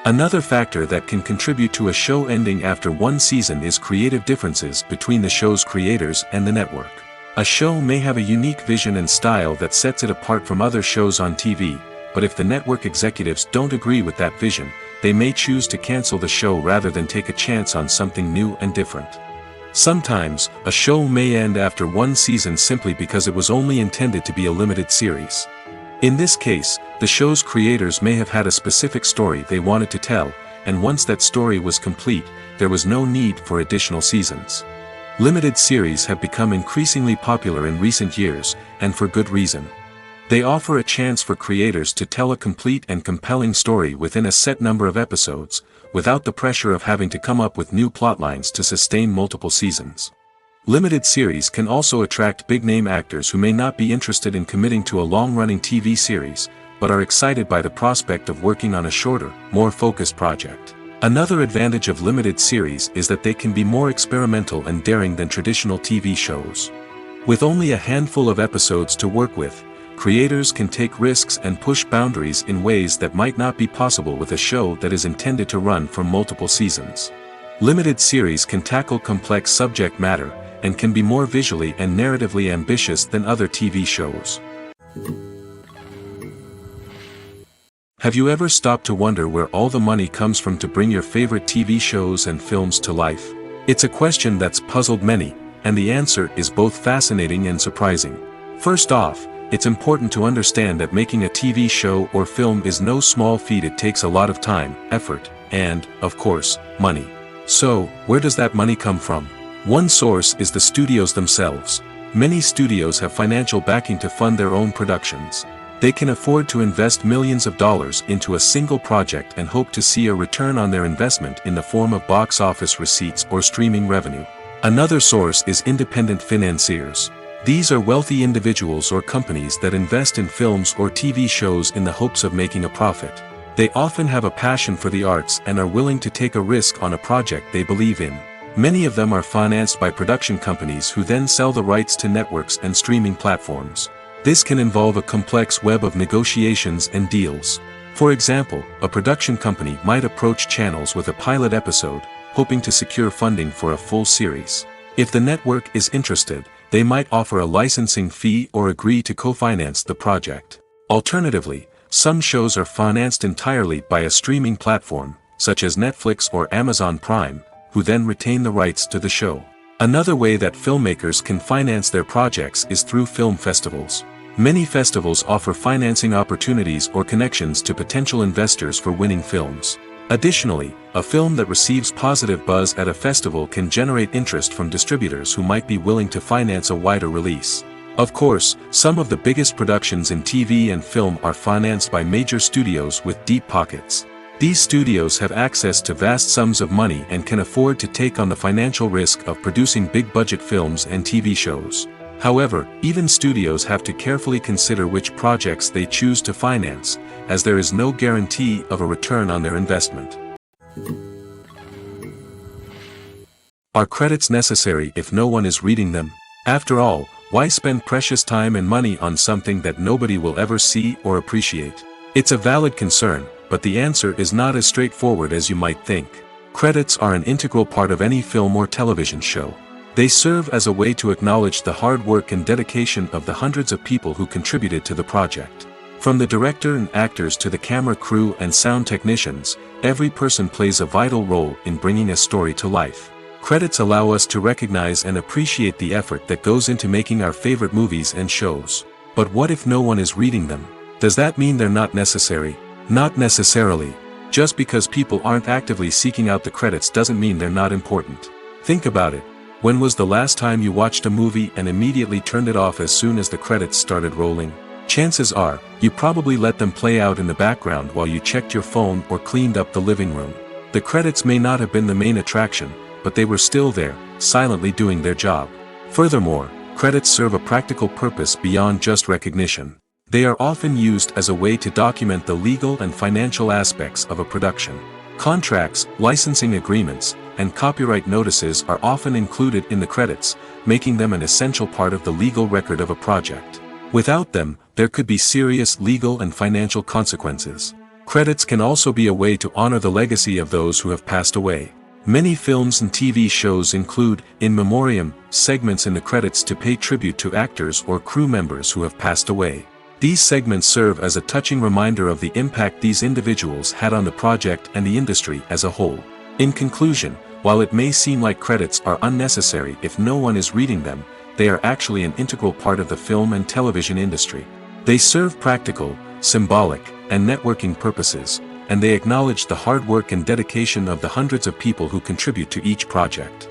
Another factor that can contribute to a show ending after one season is creative differences between the show's creators and the network. A show may have a unique vision and style that sets it apart from other shows on TV, but if the network executives don't agree with that vision, they may choose to cancel the show rather than take a chance on something new and different. Sometimes, a show may end after one season simply because it was only intended to be a limited series. In this case, the show's creators may have had a specific story they wanted to tell, and once that story was complete, there was no need for additional seasons. Limited series have become increasingly popular in recent years, and for good reason. They offer a chance for creators to tell a complete and compelling story within a set number of episodes, without the pressure of having to come up with new plotlines to sustain multiple seasons. Limited series can also attract big-name actors who may not be interested in committing to a long-running TV series, but are excited by the prospect of working on a shorter, more focused project. Another advantage of limited series is that they can be more experimental and daring than traditional TV shows. With only a handful of episodes to work with, creators can take risks and push boundaries in ways that might not be possible with a show that is intended to run for multiple seasons. Limited series can tackle complex subject matter, and can be more visually and narratively ambitious than other TV shows. Have you ever stopped to wonder where all the money comes from to bring your favorite TV shows and films to life? It's a question that's puzzled many, and the answer is both fascinating and surprising. First off, it's important to understand that making a TV show or film is no small feat. It takes a lot of time, effort, and, of course, money. So, where does that money come from? One source is the studios themselves. Many studios have financial backing to fund their own productions. They can afford to invest millions of dollars into a single project and hope to see a return on their investment in the form of box office receipts or streaming revenue. Another source is independent financiers. These are wealthy individuals or companies that invest in films or TV shows in the hopes of making a profit. They often have a passion for the arts and are willing to take a risk on a project they believe in. Many of them are financed by production companies who then sell the rights to networks and streaming platforms. This can involve a complex web of negotiations and deals. For example, a production company might approach channels with a pilot episode, hoping to secure funding for a full series. If the network is interested, they might offer a licensing fee or agree to co-finance the project. Alternatively, some shows are financed entirely by a streaming platform, such as Netflix or Amazon Prime, who then retain the rights to the show. Another way that filmmakers can finance their projects is through film festivals. Many festivals offer financing opportunities or connections to potential investors for winning films. Additionally, a film that receives positive buzz at a festival can generate interest from distributors who might be willing to finance a wider release. Of course, some of the biggest productions in TV and film are financed by major studios with deep pockets. These studios have access to vast sums of money and can afford to take on the financial risk of producing big-budget films and TV shows. However, even studios have to carefully consider which projects they choose to finance, as there is no guarantee of a return on their investment. Are credits necessary if no one is reading them? After all, why spend precious time and money on something that nobody will ever see or appreciate? It's a valid concern, but the answer is not as straightforward as you might think. Credits are an integral part of any film or television show. They serve as a way to acknowledge the hard work and dedication of the hundreds of people who contributed to the project. From the director and actors to the camera crew and sound technicians, every person plays a vital role in bringing a story to life. Credits allow us to recognize and appreciate the effort that goes into making our favorite movies and shows. But what if no one is reading them? Does that mean they're not necessary? Not necessarily. Just because people aren't actively seeking out the credits doesn't mean they're not important. Think about it. When was the last time you watched a movie and immediately turned it off as soon as the credits started rolling? Chances are, you probably let them play out in the background while you checked your phone or cleaned up the living room. The credits may not have been the main attraction, but they were still there, silently doing their job. Furthermore, credits serve a practical purpose beyond just recognition. They are often used as a way to document the legal and financial aspects of a production. Contracts, licensing agreements, and copyright notices are often included in the credits, making them an essential part of the legal record of a project. Without them, there could be serious legal and financial consequences. Credits can also be a way to honor the legacy of those who have passed away. Many films and TV shows include, in memoriam, segments in the credits to pay tribute to actors or crew members who have passed away. These segments serve as a touching reminder of the impact these individuals had on the project and the industry as a whole. In conclusion, while it may seem like credits are unnecessary if no one is reading them, they are actually an integral part of the film and television industry. They serve practical, symbolic, and networking purposes, and they acknowledge the hard work and dedication of the hundreds of people who contribute to each project.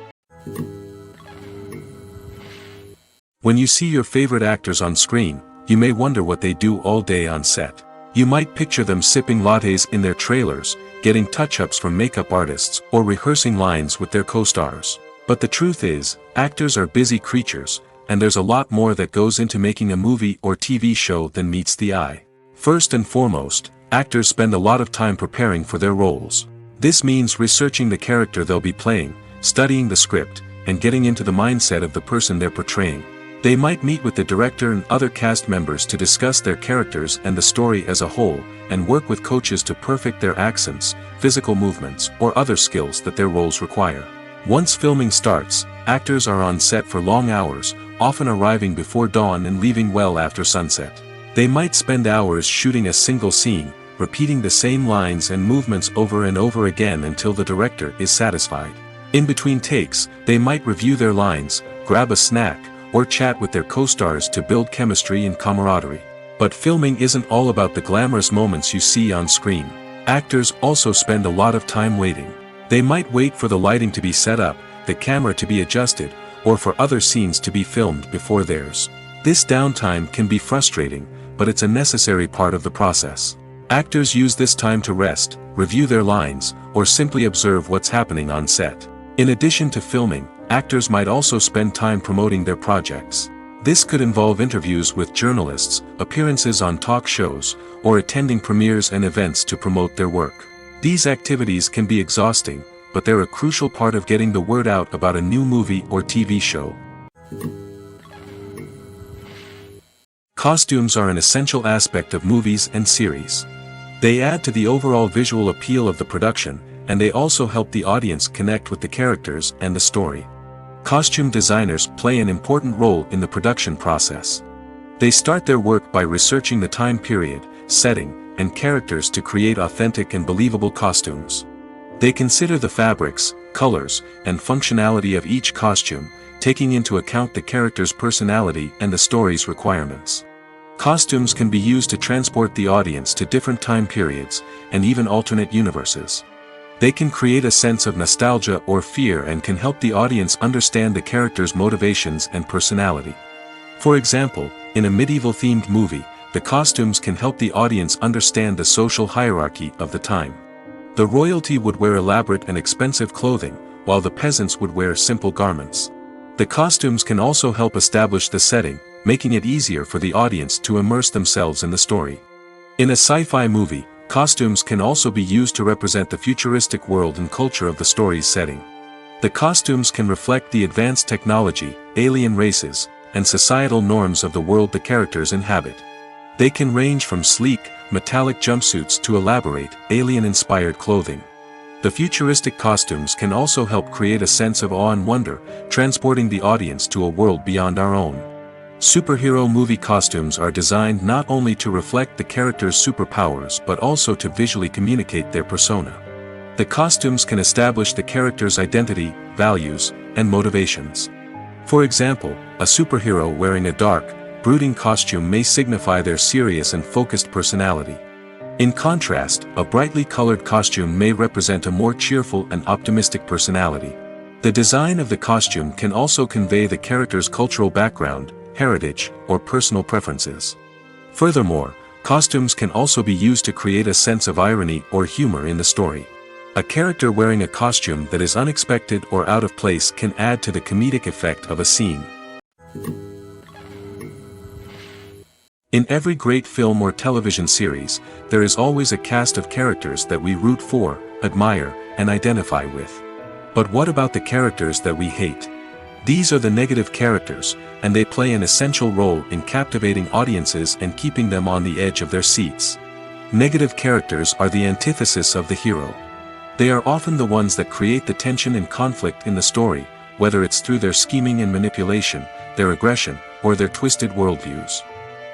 When you see your favorite actors on screen, you may wonder what they do all day on set. You might picture them sipping lattes in their trailers, getting touch-ups from makeup artists, or rehearsing lines with their co-stars. But the truth is, actors are busy creatures, and there's a lot more that goes into making a movie or TV show than meets the eye. First and foremost, actors spend a lot of time preparing for their roles. This means researching the character they'll be playing, studying the script, and getting into the mindset of the person they're portraying. They might meet with the director and other cast members to discuss their characters and the story as a whole, and work with coaches to perfect their accents, physical movements, or other skills that their roles require. Once filming starts, actors are on set for long hours, often arriving before dawn and leaving well after sunset. They might spend hours shooting a single scene, repeating the same lines and movements over and over again until the director is satisfied. In between takes, they might review their lines, grab a snack, or chat with their co-stars to build chemistry and camaraderie. But filming isn't all about the glamorous moments you see on screen. Actors also spend a lot of time waiting. They might wait for the lighting to be set up, the camera to be adjusted, or for other scenes to be filmed before theirs. This downtime can be frustrating, but it's a necessary part of the process. Actors use this time to rest, review their lines, or simply observe what's happening on set. In addition to filming, actors might also spend time promoting their projects. This could involve interviews with journalists, appearances on talk shows, or attending premieres and events to promote their work. These activities can be exhausting, but they're a crucial part of getting the word out about a new movie or TV show. Costumes are an essential aspect of movies and series. They add to the overall visual appeal of the production, and they also help the audience connect with the characters and the story. Costume designers play an important role in the production process. They start their work by researching the time period, setting, and characters to create authentic and believable costumes. They consider the fabrics, colors, and functionality of each costume, taking into account the character's personality and the story's requirements. Costumes can be used to transport the audience to different time periods, and even alternate universes. They can create a sense of nostalgia or fear and can help the audience understand the character's motivations and personality. For example, in a medieval-themed movie, the costumes can help the audience understand the social hierarchy of the time. The royalty would wear elaborate and expensive clothing, while the peasants would wear simple garments. The costumes can also help establish the setting, making it easier for the audience to immerse themselves in the story. In a sci-fi movie, costumes can also be used to represent the futuristic world and culture of the story's setting. The costumes can reflect the advanced technology, alien races, and societal norms of the world the characters inhabit. They can range from sleek, metallic jumpsuits to elaborate, alien-inspired clothing. The futuristic costumes can also help create a sense of awe and wonder, transporting the audience to a world beyond our own. Superhero movie costumes are designed not only to reflect the character's superpowers but also to visually communicate their persona. The costumes can establish the character's identity, values, and motivations. For example, a superhero wearing a dark, brooding costume may signify their serious and focused personality. In contrast, a brightly colored costume may represent a more cheerful and optimistic personality. The design of the costume can also convey the character's cultural background, heritage, or personal preferences. Furthermore, costumes can also be used to create a sense of irony or humor in the story. A character wearing a costume that is unexpected or out of place can add to the comedic effect of a scene. In every great film or television series, there is always a cast of characters that we root for, admire, and identify with. But what about the characters that we hate? These are the negative characters, and they play an essential role in captivating audiences and keeping them on the edge of their seats. Negative characters are the antithesis of the hero. They are often the ones that create the tension and conflict in the story, whether it's through their scheming and manipulation, their aggression, or their twisted worldviews.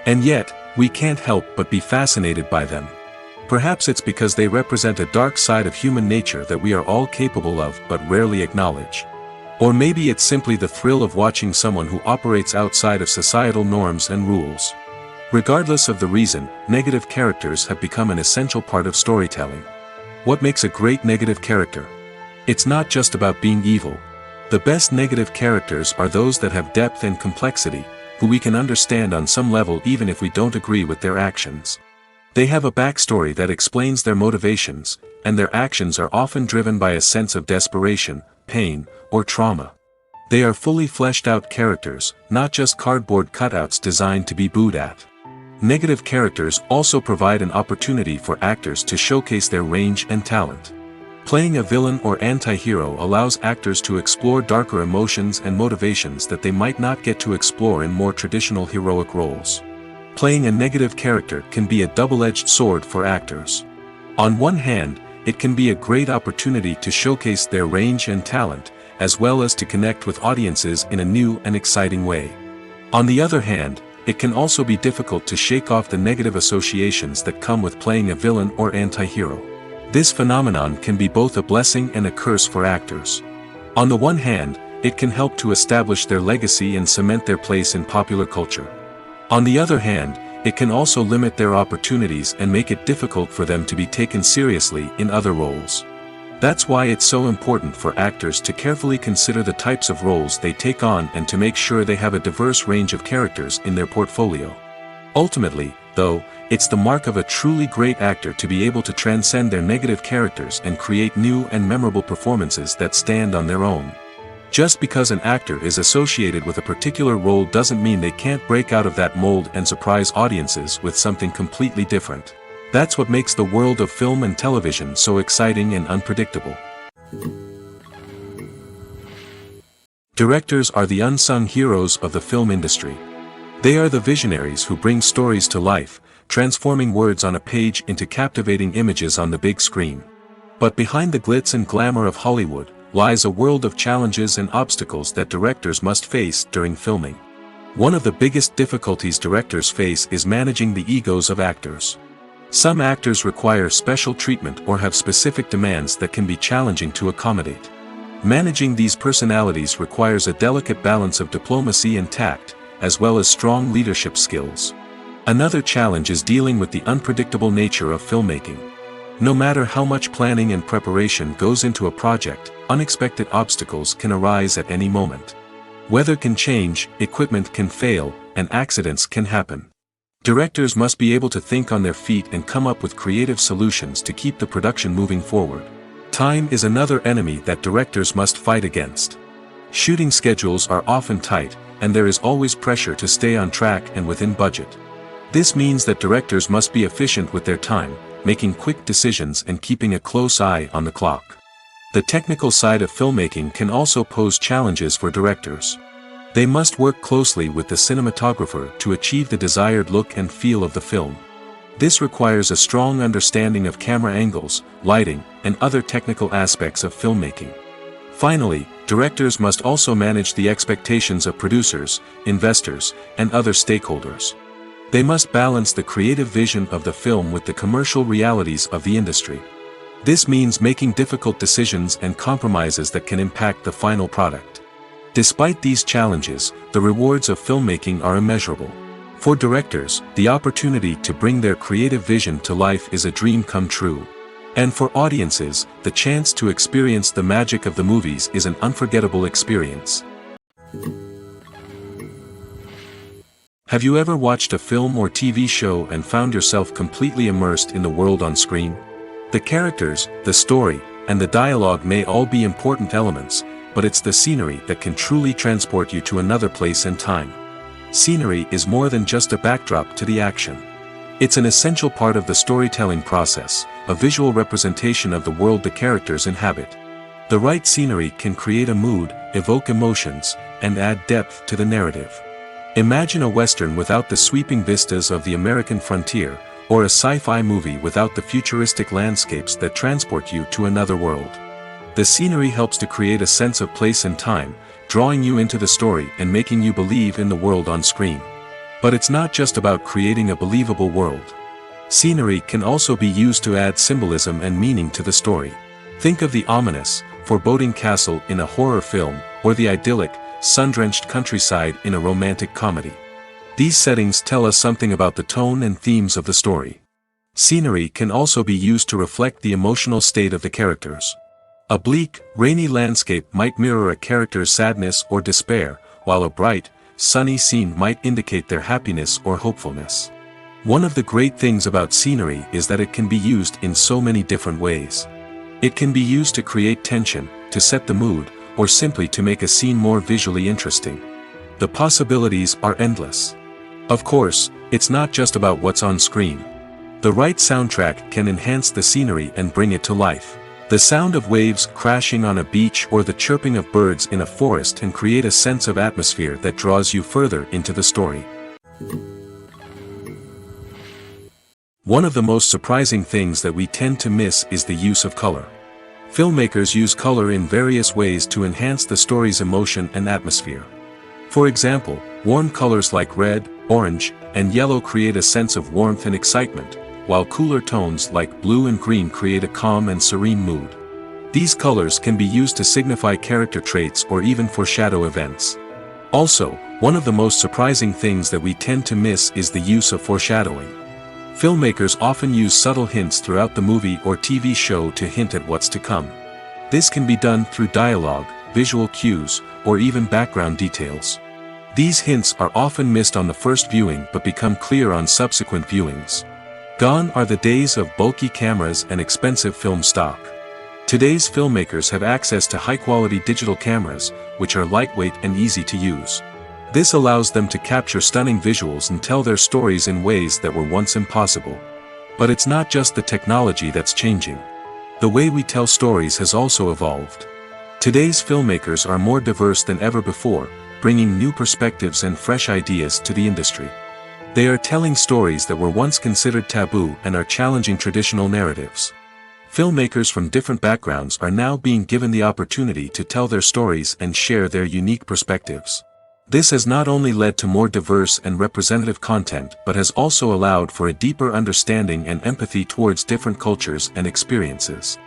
And yet, we can't help but be fascinated by them. Perhaps it's because they represent a dark side of human nature that we are all capable of but rarely acknowledge. Or maybe it's simply the thrill of watching someone who operates outside of societal norms and rules. Regardless of the reason, negative characters have become an essential part of storytelling. What makes a great negative character? It's not just about being evil. The best negative characters are those that have depth and complexity, who we can understand on some level even if we don't agree with their actions. They have a backstory that explains their motivations, and their actions are often driven by a sense of desperation, pain, or trauma. They are fully fleshed out characters, not just cardboard cutouts designed to be booed at. Negative characters also provide an opportunity for actors to showcase their range and talent. Playing a villain or anti-hero allows actors to explore darker emotions and motivations that they might not get to explore in more traditional heroic roles. Playing a negative character can be a double-edged sword for actors. On one hand, it can be a great opportunity to showcase their range and talent, as well as to connect with audiences in a new and exciting way. On the other hand, it can also be difficult to shake off the negative associations that come with playing a villain or anti-hero. This phenomenon can be both a blessing and a curse for actors. On the one hand, it can help to establish their legacy and cement their place in popular culture. On the other hand, it can also limit their opportunities and make it difficult for them to be taken seriously in other roles. That's why it's so important for actors to carefully consider the types of roles they take on and to make sure they have a diverse range of characters in their portfolio. Ultimately, though, it's the mark of a truly great actor to be able to transcend their negative characters and create new and memorable performances that stand on their own. Just because an actor is associated with a particular role doesn't mean they can't break out of that mold and surprise audiences with something completely different. That's what makes the world of film and television so exciting and unpredictable. Directors are the unsung heroes of the film industry. They are the visionaries who bring stories to life, transforming words on a page into captivating images on the big screen. But behind the glitz and glamour of Hollywood, lies a world of challenges and obstacles that directors must face during filming. One of the biggest difficulties directors face is managing the egos of actors. Some actors require special treatment or have specific demands that can be challenging to accommodate. Managing these personalities requires a delicate balance of diplomacy and tact, as well as strong leadership skills. Another challenge is dealing with the unpredictable nature of filmmaking. No matter how much planning and preparation goes into a project, unexpected obstacles can arise at any moment. Weather can change, equipment can fail, and accidents can happen. Directors must be able to think on their feet and come up with creative solutions to keep the production moving forward. Time is another enemy that directors must fight against. Shooting schedules are often tight, and there is always pressure to stay on track and within budget. This means that directors must be efficient with their time, making quick decisions and keeping a close eye on the clock. The technical side of filmmaking can also pose challenges for directors. They must work closely with the cinematographer to achieve the desired look and feel of the film. This requires a strong understanding of camera angles, lighting, and other technical aspects of filmmaking. Finally, directors must also manage the expectations of producers, investors, and other stakeholders. They must balance the creative vision of the film with the commercial realities of the industry. This means making difficult decisions and compromises that can impact the final product. Despite these challenges, the rewards of filmmaking are immeasurable. For directors, the opportunity to bring their creative vision to life is a dream come true. And for audiences, the chance to experience the magic of the movies is an unforgettable experience. Have you ever watched a film or TV show and found yourself completely immersed in the world on screen? The characters, the story, and the dialogue may all be important elements, but it's the scenery that can truly transport you to another place and time. Scenery is more than just a backdrop to the action. It's an essential part of the storytelling process, a visual representation of the world the characters inhabit. The right scenery can create a mood, evoke emotions, and add depth to the narrative. Imagine a Western without the sweeping vistas of the American frontier, or a sci-fi movie without the futuristic landscapes that transport you to another world. The scenery helps to create a sense of place and time, drawing you into the story and making you believe in the world on screen. But it's not just about creating a believable world. Scenery can also be used to add symbolism and meaning to the story. Think of the ominous, foreboding castle in a horror film, or the idyllic, sun-drenched countryside in a romantic comedy. These settings tell us something about the tone and themes of the story. Scenery can also be used to reflect the emotional state of the characters. A bleak, rainy landscape might mirror a character's sadness or despair, while a bright, sunny scene might indicate their happiness or hopefulness. One of the great things about scenery is that it can be used in so many different ways. It can be used to create tension, to set the mood, or simply to make a scene more visually interesting. The possibilities are endless. Of course, it's not just about what's on screen. The right soundtrack can enhance the scenery and bring it to life. The sound of waves crashing on a beach or the chirping of birds in a forest can create a sense of atmosphere that draws you further into the story. One of the most surprising things that we tend to miss is the use of color. Filmmakers use color in various ways to enhance the story's emotion and atmosphere. For example, warm colors like red, orange, and yellow create a sense of warmth and excitement, while cooler tones like blue and green create a calm and serene mood. These colors can be used to signify character traits or even foreshadow events. Also, one of the most surprising things that we tend to miss is the use of foreshadowing. Filmmakers often use subtle hints throughout the movie or TV show to hint at what's to come. This can be done through dialogue, visual cues, or even background details. These hints are often missed on the first viewing but become clear on subsequent viewings. Gone are the days of bulky cameras and expensive film stock. Today's filmmakers have access to high-quality digital cameras, which are lightweight and easy to use. This allows them to capture stunning visuals and tell their stories in ways that were once impossible. But it's not just the technology that's changing. The way we tell stories has also evolved. Today's filmmakers are more diverse than ever before, bringing new perspectives and fresh ideas to the industry. They are telling stories that were once considered taboo and are challenging traditional narratives. Filmmakers from different backgrounds are now being given the opportunity to tell their stories and share their unique perspectives. This has not only led to more diverse and representative content but has also allowed for a deeper understanding and empathy towards different cultures and experiences.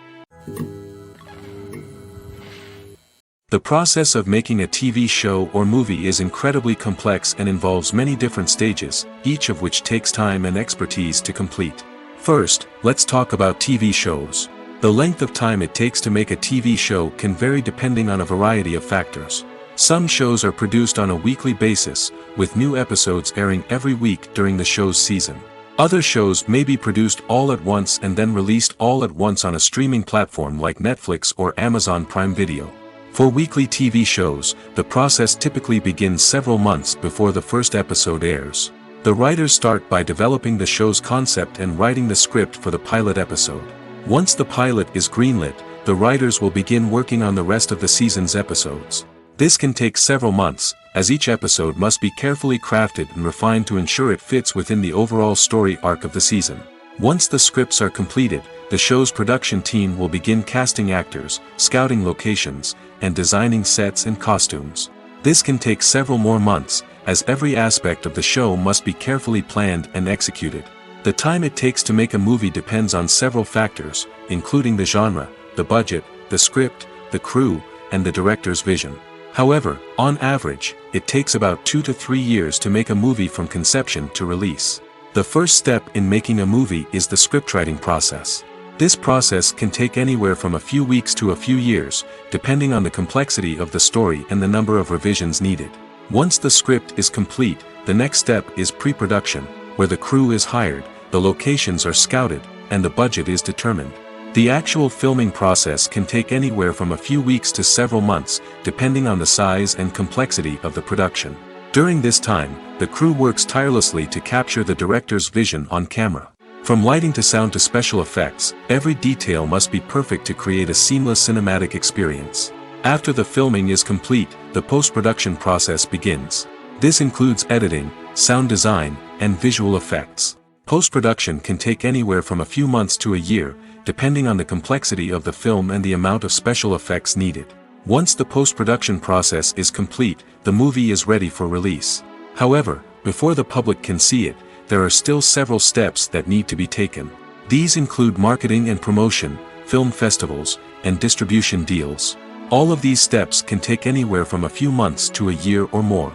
The process of making a TV show or movie is incredibly complex and involves many different stages, each of which takes time and expertise to complete. First, let's talk about TV shows. The length of time it takes to make a TV show can vary depending on a variety of factors. Some shows are produced on a weekly basis, with new episodes airing every week during the show's season. Other shows may be produced all at once and then released all at once on a streaming platform like Netflix or Amazon Prime Video. For weekly TV shows, the process typically begins several months before the first episode airs. The writers start by developing the show's concept and writing the script for the pilot episode. Once the pilot is greenlit, the writers will begin working on the rest of the season's episodes. This can take several months, as each episode must be carefully crafted and refined to ensure it fits within the overall story arc of the season. Once the scripts are completed, the show's production team will begin casting actors, scouting locations, and designing sets and costumes. This can take several more months, as every aspect of the show must be carefully planned and executed. The time it takes to make a movie depends on several factors, including the genre, the budget, the script, the crew, and the director's vision. However, on average, it takes about 2 to 3 years to make a movie from conception to release. The first step in making a movie is the scriptwriting process. This process can take anywhere from a few weeks to a few years, depending on the complexity of the story and the number of revisions needed. Once the script is complete, the next step is pre-production, where the crew is hired, the locations are scouted, and the budget is determined. The actual filming process can take anywhere from a few weeks to several months, depending on the size and complexity of the production. During this time, the crew works tirelessly to capture the director's vision on camera. From lighting to sound to special effects, every detail must be perfect to create a seamless cinematic experience. After the filming is complete, the post-production process begins. This includes editing, sound design, and visual effects. Post-production can take anywhere from a few months to a year, depending on the complexity of the film and the amount of special effects needed. Once the post-production process is complete, the movie is ready for release. However, before the public can see it, there are still several steps that need to be taken. These include marketing and promotion, film festivals, and distribution deals. All of these steps can take anywhere from a few months to a year or more.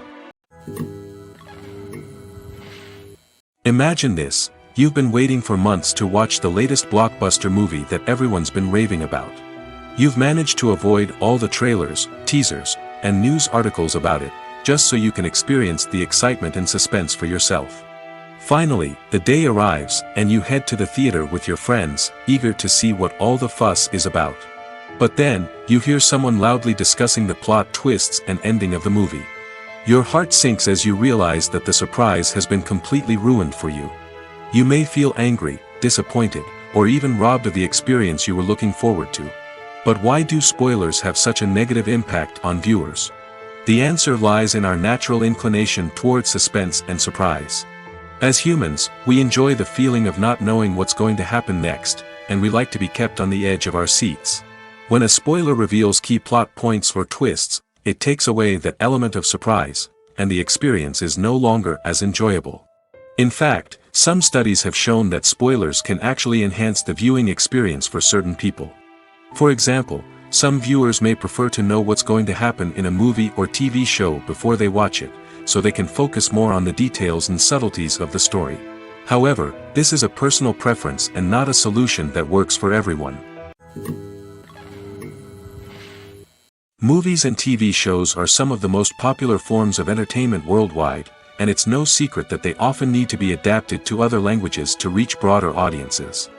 Imagine this: you've been waiting for months to watch the latest blockbuster movie that everyone's been raving about. You've managed to avoid all the trailers, teasers, and news articles about it, just so you can experience the excitement and suspense for yourself. Finally, the day arrives, and you head to the theater with your friends, eager to see what all the fuss is about. But then, you hear someone loudly discussing the plot twists and ending of the movie. Your heart sinks as you realize that the surprise has been completely ruined for you. You may feel angry, disappointed, or even robbed of the experience you were looking forward to. But why do spoilers have such a negative impact on viewers? The answer lies in our natural inclination towards suspense and surprise. As humans, we enjoy the feeling of not knowing what's going to happen next, and we like to be kept on the edge of our seats. When a spoiler reveals key plot points or twists, it takes away that element of surprise, and the experience is no longer as enjoyable. In fact, some studies have shown that spoilers can actually enhance the viewing experience for certain people. For example, some viewers may prefer to know what's going to happen in a movie or TV show before they watch it, so they can focus more on the details and subtleties of the story. However, this is a personal preference and not a solution that works for everyone. Movies and TV shows are some of the most popular forms of entertainment worldwide, and it's no secret that they often need to be adapted to other languages to reach broader audiences.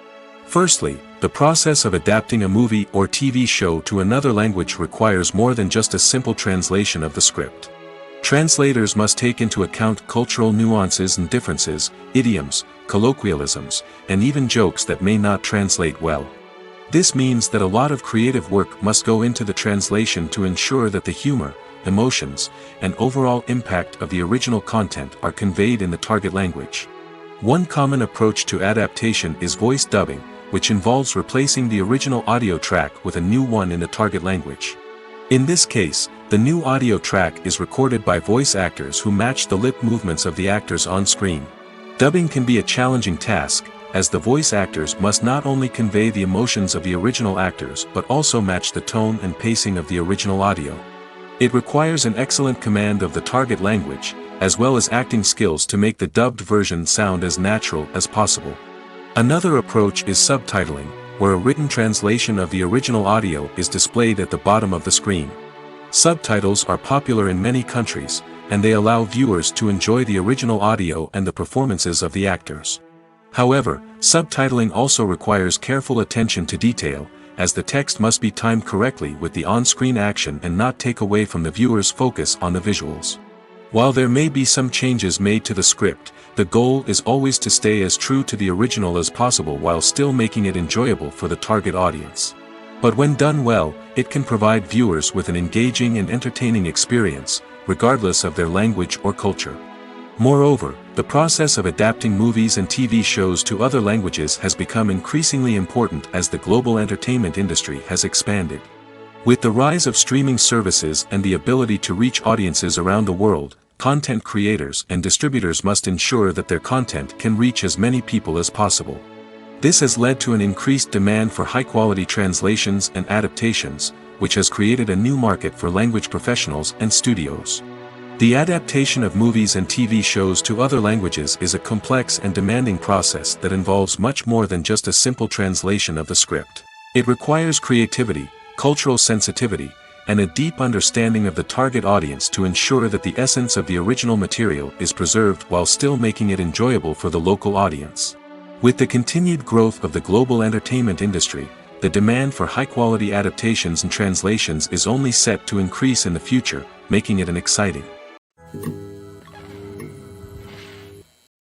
Firstly, the process of adapting a movie or TV show to another language requires more than just a simple translation of the script. Translators must take into account cultural nuances and differences, idioms, colloquialisms, and even jokes that may not translate well. This means that a lot of creative work must go into the translation to ensure that the humor, emotions, and overall impact of the original content are conveyed in the target language. One common approach to adaptation is voice dubbing, which involves replacing the original audio track with a new one in the target language. In this case, the new audio track is recorded by voice actors who match the lip movements of the actors on screen. Dubbing can be a challenging task, as the voice actors must not only convey the emotions of the original actors but also match the tone and pacing of the original audio. It requires an excellent command of the target language, as well as acting skills to make the dubbed version sound as natural as possible. Another approach is subtitling, where a written translation of the original audio is displayed at the bottom of the screen. Subtitles are popular in many countries, and they allow viewers to enjoy the original audio and the performances of the actors. However, subtitling also requires careful attention to detail, as the text must be timed correctly with the on-screen action and not take away from the viewer's focus on the visuals. While there may be some changes made to the script, the goal is always to stay as true to the original as possible while still making it enjoyable for the target audience. But when done well, it can provide viewers with an engaging and entertaining experience, regardless of their language or culture. Moreover, the process of adapting movies and TV shows to other languages has become increasingly important as the global entertainment industry has expanded. With the rise of streaming services and the ability to reach audiences around the world, content creators and distributors must ensure that their content can reach as many people as possible. This has led to an increased demand for high-quality translations and adaptations, which has created a new market for language professionals and studios. The adaptation of movies and TV shows to other languages is a complex and demanding process that involves much more than just a simple translation of the script. It requires creativity, cultural sensitivity, and a deep understanding of the target audience to ensure that the essence of the original material is preserved while still making it enjoyable for the local audience. With the continued growth of the global entertainment industry, the demand for high-quality adaptations and translations is only set to increase in the future, making it an exciting.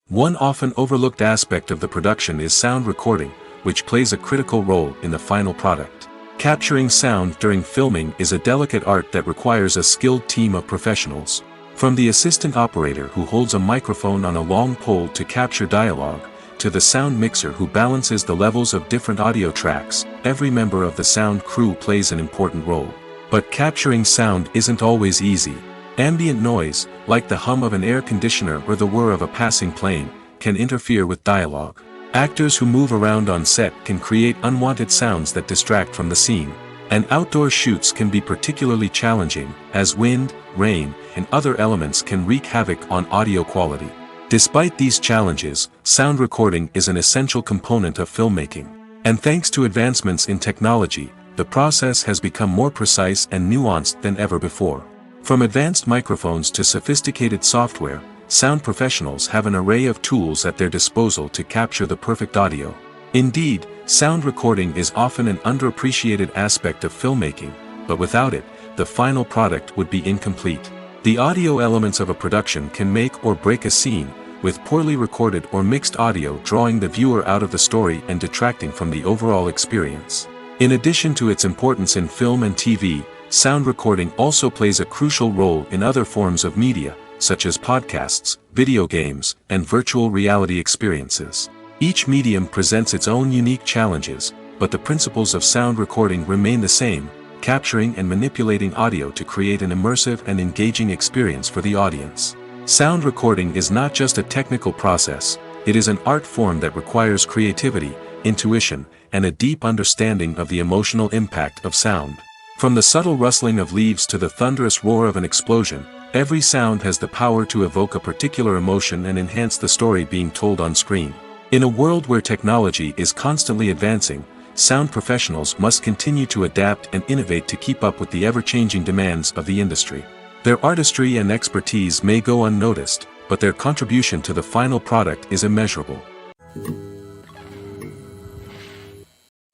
One often overlooked aspect of the production is sound recording, which plays a critical role in the final product. Capturing sound during filming is a delicate art that requires a skilled team of professionals. From the assistant operator who holds a microphone on a long pole to capture dialogue, to the sound mixer who balances the levels of different audio tracks, every member of the sound crew plays an important role. But capturing sound isn't always easy. Ambient noise, like the hum of an air conditioner or the whir of a passing plane, can interfere with dialogue. Actors who move around on set can create unwanted sounds that distract from the scene. And outdoor shoots can be particularly challenging, as wind, rain, and other elements can wreak havoc on audio quality. Despite these challenges, sound recording is an essential component of filmmaking. And thanks to advancements in technology, the process has become more precise and nuanced than ever before. From advanced microphones to sophisticated software, sound professionals have an array of tools at their disposal to capture the perfect audio. Indeed, sound recording is often an underappreciated aspect of filmmaking, but without it, the final product would be incomplete. The audio elements of a production can make or break a scene, with poorly recorded or mixed audio drawing the viewer out of the story and detracting from the overall experience. In addition to its importance in film and TV, sound recording also plays a crucial role in other forms of media, such as podcasts, video games, and virtual reality experiences. Each medium presents its own unique challenges, but the principles of sound recording remain the same, capturing and manipulating audio to create an immersive and engaging experience for the audience. Sound recording is not just a technical process, it is an art form that requires creativity, intuition, and a deep understanding of the emotional impact of sound. From the subtle rustling of leaves to the thunderous roar of an explosion, every sound has the power to evoke a particular emotion and enhance the story being told on screen. In a world where technology is constantly advancing, sound professionals must continue to adapt and innovate to keep up with the ever-changing demands of the industry. Their artistry and expertise may go unnoticed, but their contribution to the final product is immeasurable.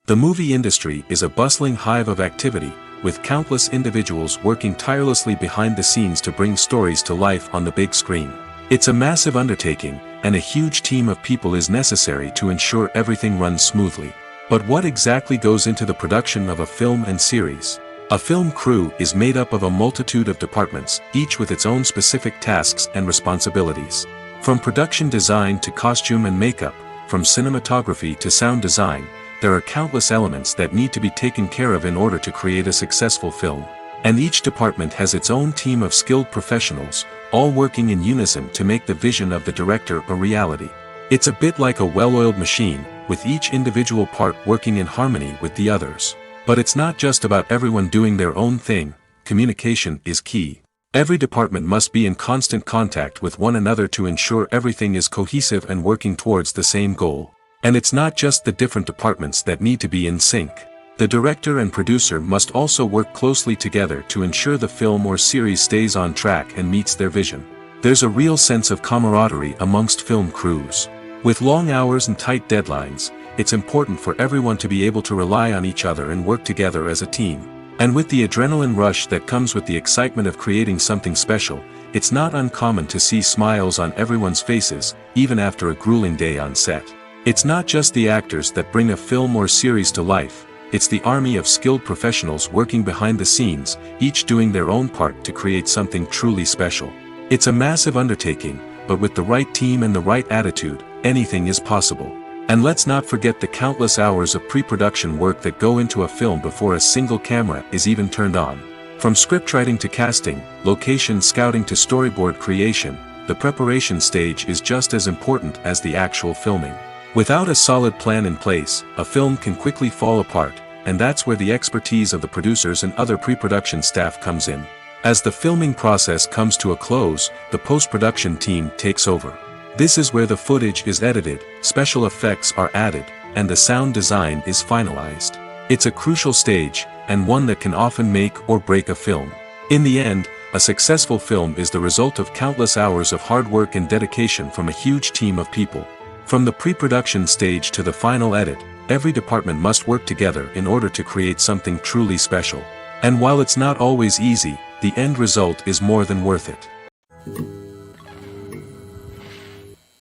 The movie industry is a bustling hive of activity, with countless individuals working tirelessly behind the scenes to bring stories to life on the big screen. It's a massive undertaking, and a huge team of people is necessary to ensure everything runs smoothly. But what exactly goes into the production of a film and series? A film crew is made up of a multitude of departments, each with its own specific tasks and responsibilities. From production design to costume and makeup, from cinematography to sound design, there are countless elements that need to be taken care of in order to create a successful film. And each department has its own team of skilled professionals, all working in unison to make the vision of the director a reality. It's a bit like a well-oiled machine, with each individual part working in harmony with the others. But it's not just about everyone doing their own thing. Communication is key. Every department must be in constant contact with one another to ensure everything is cohesive and working towards the same goal. And it's not just the different departments that need to be in sync. The director and producer must also work closely together to ensure the film or series stays on track and meets their vision. There's a real sense of camaraderie amongst film crews. With long hours and tight deadlines, it's important for everyone to be able to rely on each other and work together as a team. And with the adrenaline rush that comes with the excitement of creating something special, it's not uncommon to see smiles on everyone's faces, even after a grueling day on set. It's not just the actors that bring a film or series to life. It's the army of skilled professionals working behind the scenes, each doing their own part to create something truly special. It's a massive undertaking, but with the right team and the right attitude, anything is possible. And let's not forget the countless hours of pre-production work that go into a film before a single camera is even turned on. From scriptwriting to casting, location scouting to storyboard creation, the preparation stage is just as important as the actual filming. Without a solid plan in place, a film can quickly fall apart, and that's where the expertise of the producers and other pre-production staff comes in. As the filming process comes to a close, the post-production team takes over. This is where the footage is edited, special effects are added, and the sound design is finalized. It's a crucial stage, and one that can often make or break a film. In the end, a successful film is the result of countless hours of hard work and dedication from a huge team of people. From the pre-production stage to the final edit, every department must work together in order to create something truly special. And while it's not always easy, the end result is more than worth it.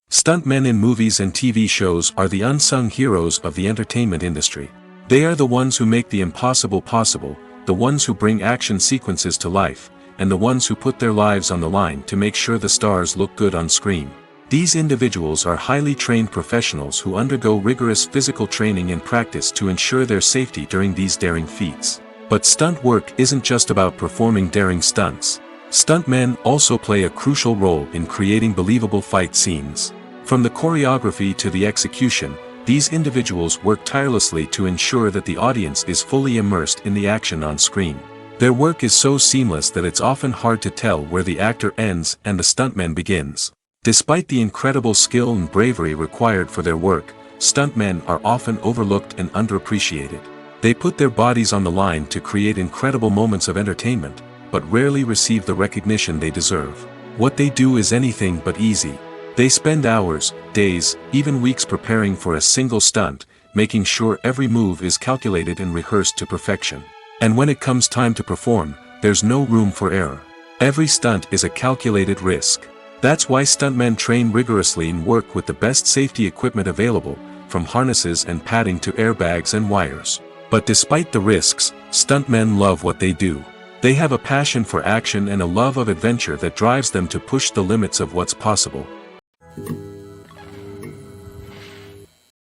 Stuntmen in movies and TV shows are the unsung heroes of the entertainment industry. They are the ones who make the impossible possible, the ones who bring action sequences to life, and the ones who put their lives on the line to make sure the stars look good on screen. These individuals are highly trained professionals who undergo rigorous physical training and practice to ensure their safety during these daring feats. But stunt work isn't just about performing daring stunts. Stuntmen also play a crucial role in creating believable fight scenes. From the choreography to the execution, these individuals work tirelessly to ensure that the audience is fully immersed in the action on screen. Their work is so seamless that it's often hard to tell where the actor ends and the stuntman begins. Despite the incredible skill and bravery required for their work, stuntmen are often overlooked and underappreciated. They put their bodies on the line to create incredible moments of entertainment, but rarely receive the recognition they deserve. What they do is anything but easy. They spend hours, days, even weeks preparing for a single stunt, making sure every move is calculated and rehearsed to perfection. And when it comes time to perform, there's no room for error. Every stunt is a calculated risk. That's why stuntmen train rigorously and work with the best safety equipment available, from harnesses and padding to airbags and wires. But despite the risks, stuntmen love what they do. They have a passion for action and a love of adventure that drives them to push the limits of what's possible.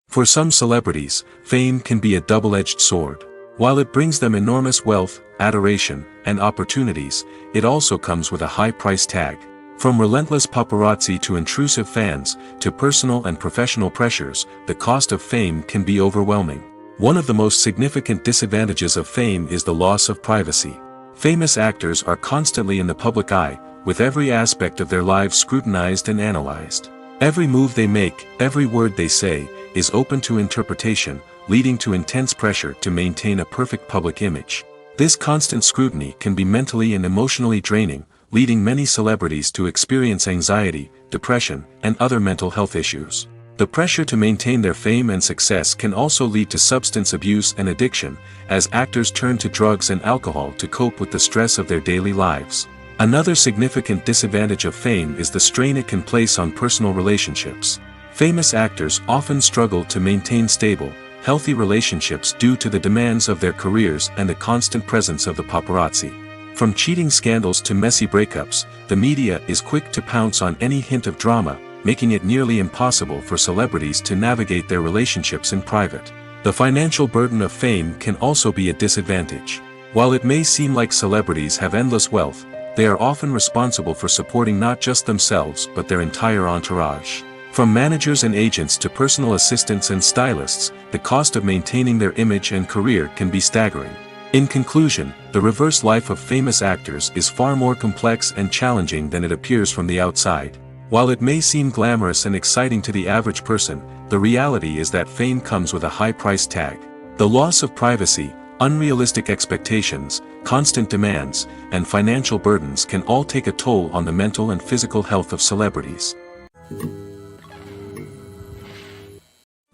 For some celebrities, fame can be a double-edged sword. While it brings them enormous wealth, adoration, and opportunities, it also comes with a high price tag. From relentless paparazzi to intrusive fans, to personal and professional pressures, the cost of fame can be overwhelming. One of the most significant disadvantages of fame is the loss of privacy. Famous actors are constantly in the public eye, with every aspect of their lives scrutinized and analyzed. Every move they make, every word they say, is open to interpretation, leading to intense pressure to maintain a perfect public image. This constant scrutiny can be mentally and emotionally draining, leading many celebrities to experience anxiety, depression, and other mental health issues. The pressure to maintain their fame and success can also lead to substance abuse and addiction, as actors turn to drugs and alcohol to cope with the stress of their daily lives. Another significant disadvantage of fame is the strain it can place on personal relationships. Famous actors often struggle to maintain stable, healthy relationships due to the demands of their careers and the constant presence of the paparazzi. From cheating scandals to messy breakups, the media is quick to pounce on any hint of drama, making it nearly impossible for celebrities to navigate their relationships in private. The financial burden of fame can also be a disadvantage. While it may seem like celebrities have endless wealth, they are often responsible for supporting not just themselves but their entire entourage. From managers and agents to personal assistants and stylists, the cost of maintaining their image and career can be staggering. In conclusion, the reverse life of famous actors is far more complex and challenging than it appears from the outside. While it may seem glamorous and exciting to the average person, the reality is that fame comes with a high price tag. The loss of privacy, unrealistic expectations, constant demands, and financial burdens can all take a toll on the mental and physical health of celebrities.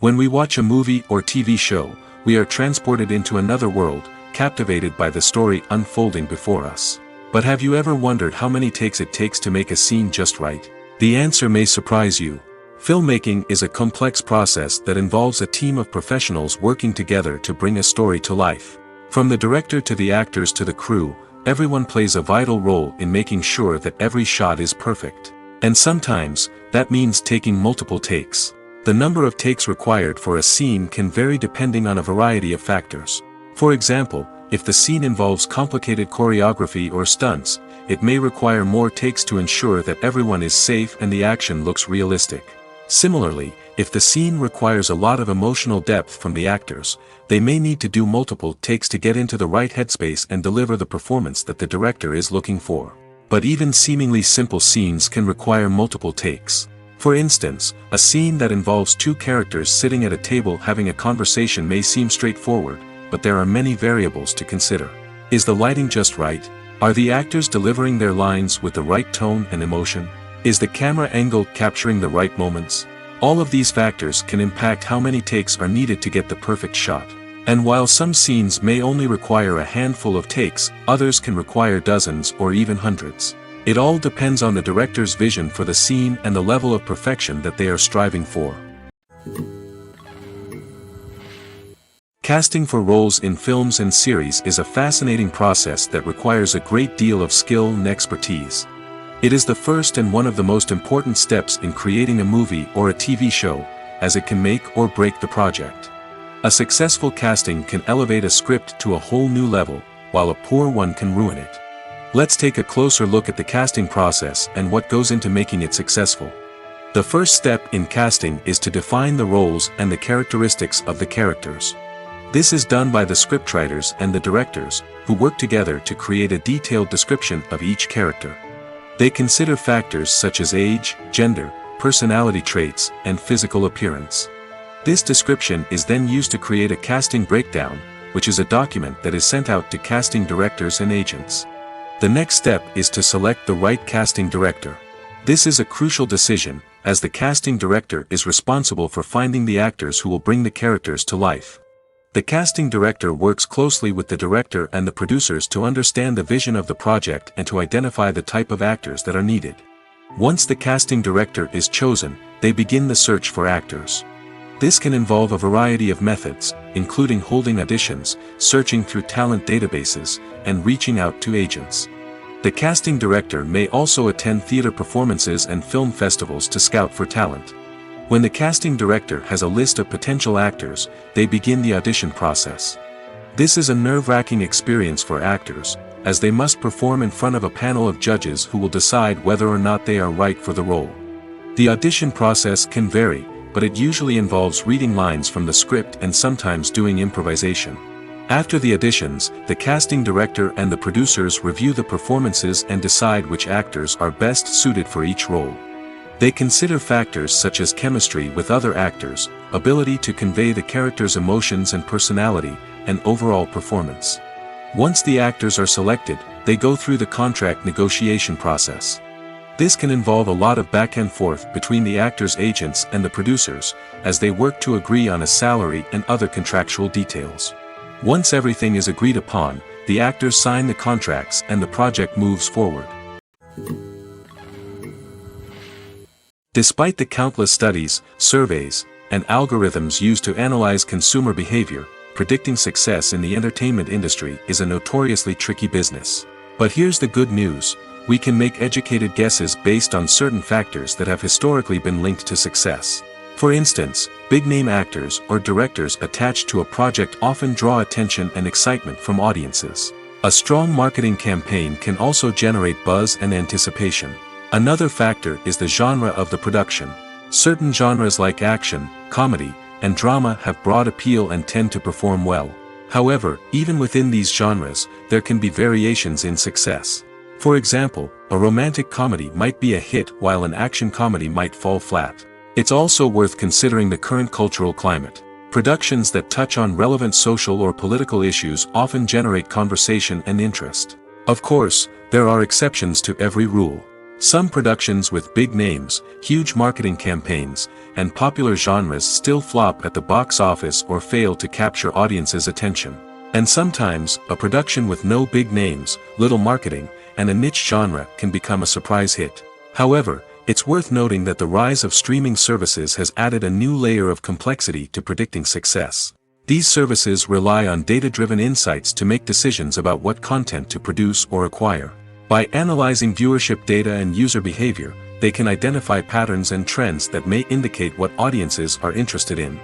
When we watch a movie or TV show, we are transported into another world, captivated by the story unfolding before us. But have you ever wondered how many takes it takes to make a scene just right? The answer may surprise you. Filmmaking is a complex process that involves a team of professionals working together to bring a story to life. From the director to the actors to the crew, everyone plays a vital role in making sure that every shot is perfect. And sometimes, that means taking multiple takes. The number of takes required for a scene can vary depending on a variety of factors. For example, if the scene involves complicated choreography or stunts, it may require more takes to ensure that everyone is safe and the action looks realistic. Similarly, if the scene requires a lot of emotional depth from the actors, they may need to do multiple takes to get into the right headspace and deliver the performance that the director is looking for. But even seemingly simple scenes can require multiple takes. For instance, a scene that involves two characters sitting at a table having a conversation may seem straightforward, but there are many variables to consider. Is the lighting just right? Are the actors delivering their lines with the right tone and emotion? Is the camera angle capturing the right moments? All of these factors can impact how many takes are needed to get the perfect shot. And while some scenes may only require a handful of takes, others can require dozens or even hundreds. It all depends on the director's vision for the scene and the level of perfection that they are striving for. Casting for roles in films and series is a fascinating process that requires a great deal of skill and expertise. It is the first and one of the most important steps in creating a movie or a TV show, as it can make or break the project. A successful casting can elevate a script to a whole new level, while a poor one can ruin it. Let's take a closer look at the casting process and what goes into making it successful. The first step in casting is to define the roles and the characteristics of the characters. This is done by the scriptwriters and the directors, who work together to create a detailed description of each character. They consider factors such as age, gender, personality traits, and physical appearance. This description is then used to create a casting breakdown, which is a document that is sent out to casting directors and agents. The next step is to select the right casting director. This is a crucial decision, as the casting director is responsible for finding the actors who will bring the characters to life. The casting director works closely with the director and the producers to understand the vision of the project and to identify the type of actors that are needed. Once the casting director is chosen, they begin the search for actors. This can involve a variety of methods, including holding auditions, searching through talent databases, and reaching out to agents. The casting director may also attend theater performances and film festivals to scout for talent. When the casting director has a list of potential actors, they begin the audition process. This is a nerve-wracking experience for actors, as they must perform in front of a panel of judges who will decide whether or not they are right for the role. The audition process can vary, but it usually involves reading lines from the script and sometimes doing improvisation. After the auditions, the casting director and the producers review the performances and decide which actors are best suited for each role. They consider factors such as chemistry with other actors, ability to convey the character's emotions and personality, and overall performance. Once the actors are selected, they go through the contract negotiation process. This can involve a lot of back and forth between the actors' agents and the producers, as they work to agree on a salary and other contractual details. Once everything is agreed upon, the actors sign the contracts and the project moves forward. Despite the countless studies, surveys, and algorithms used to analyze consumer behavior, predicting success in the entertainment industry is a notoriously tricky business. But here's the good news: we can make educated guesses based on certain factors that have historically been linked to success. For instance, big-name actors or directors attached to a project often draw attention and excitement from audiences. A strong marketing campaign can also generate buzz and anticipation. Another factor is the genre of the production. Certain genres like action, comedy, and drama have broad appeal and tend to perform well. However, even within these genres, there can be variations in success. For example, a romantic comedy might be a hit while an action comedy might fall flat. It's also worth considering the current cultural climate. Productions that touch on relevant social or political issues often generate conversation and interest. Of course, there are exceptions to every rule. Some productions with big names, huge marketing campaigns, and popular genres still flop at the box office or fail to capture audiences' attention. And sometimes, a production with no big names, little marketing, and a niche genre can become a surprise hit. However, it's worth noting that the rise of streaming services has added a new layer of complexity to predicting success. These services rely on data-driven insights to make decisions about what content to produce or acquire. By analyzing viewership data and user behavior, they can identify patterns and trends that may indicate what audiences are interested in.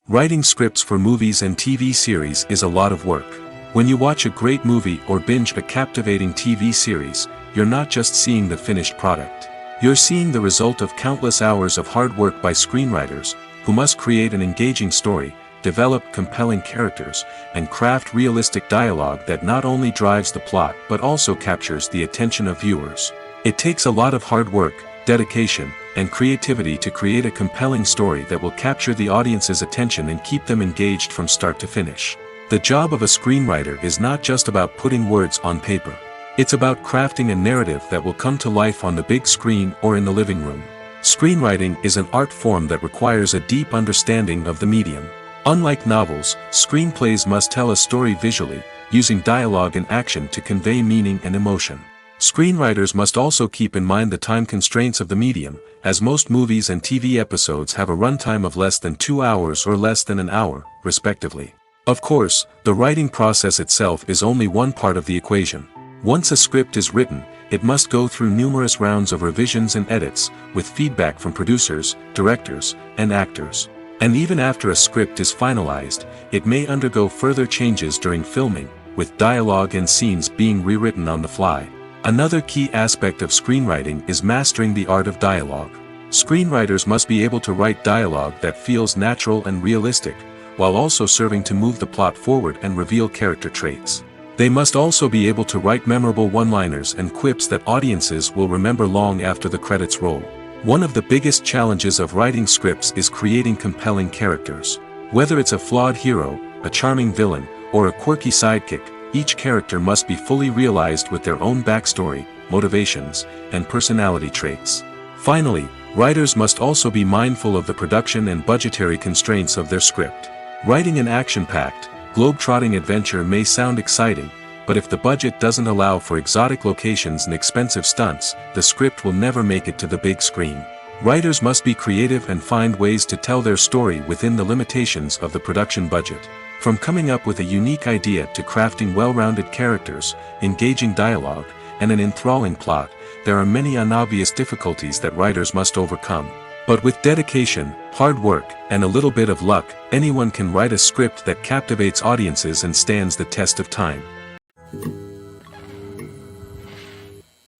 Writing scripts for movies and TV series is a lot of work. When you watch a great movie or binge a captivating TV series, you're not just seeing the finished product. You're seeing the result of countless hours of hard work by screenwriters, who must create an engaging story, develop compelling characters, and craft realistic dialogue that not only drives the plot but also captures the attention of viewers. It takes a lot of hard work, dedication, and creativity to create a compelling story that will capture the audience's attention and keep them engaged from start to finish. The job of a screenwriter is not just about putting words on paper. It's about crafting a narrative that will come to life on the big screen or in the living room. Screenwriting is an art form that requires a deep understanding of the medium. Unlike novels, screenplays must tell a story visually, using dialogue and action to convey meaning and emotion. Screenwriters must also keep in mind the time constraints of the medium, as most movies and TV episodes have a runtime of less than 2 hours or less than an hour, respectively. Of course, the writing process itself is only one part of the equation. Once a script is written, it must go through numerous rounds of revisions and edits, with feedback from producers, directors, and actors. And even after a script is finalized, it may undergo further changes during filming, with dialogue and scenes being rewritten on the fly. Another key aspect of screenwriting is mastering the art of dialogue. Screenwriters must be able to write dialogue that feels natural and realistic, while also serving to move the plot forward and reveal character traits. They must also be able to write memorable one-liners and quips that audiences will remember long after the credits roll. One of the biggest challenges of writing scripts is creating compelling characters. Whether it's a flawed hero, a charming villain, or a quirky sidekick, each character must be fully realized with their own backstory, motivations, and personality traits. Finally, writers must also be mindful of the production and budgetary constraints of their script. Writing an action-packed, globe-trotting adventure may sound exciting, but if the budget doesn't allow for exotic locations and expensive stunts, the script will never make it to the big screen. Writers must be creative and find ways to tell their story within the limitations of the production budget. From coming up with a unique idea to crafting well-rounded characters, engaging dialogue, and an enthralling plot, there are many unobvious difficulties that writers must overcome. But with dedication, hard work, and a little bit of luck, anyone can write a script that captivates audiences and stands the test of time.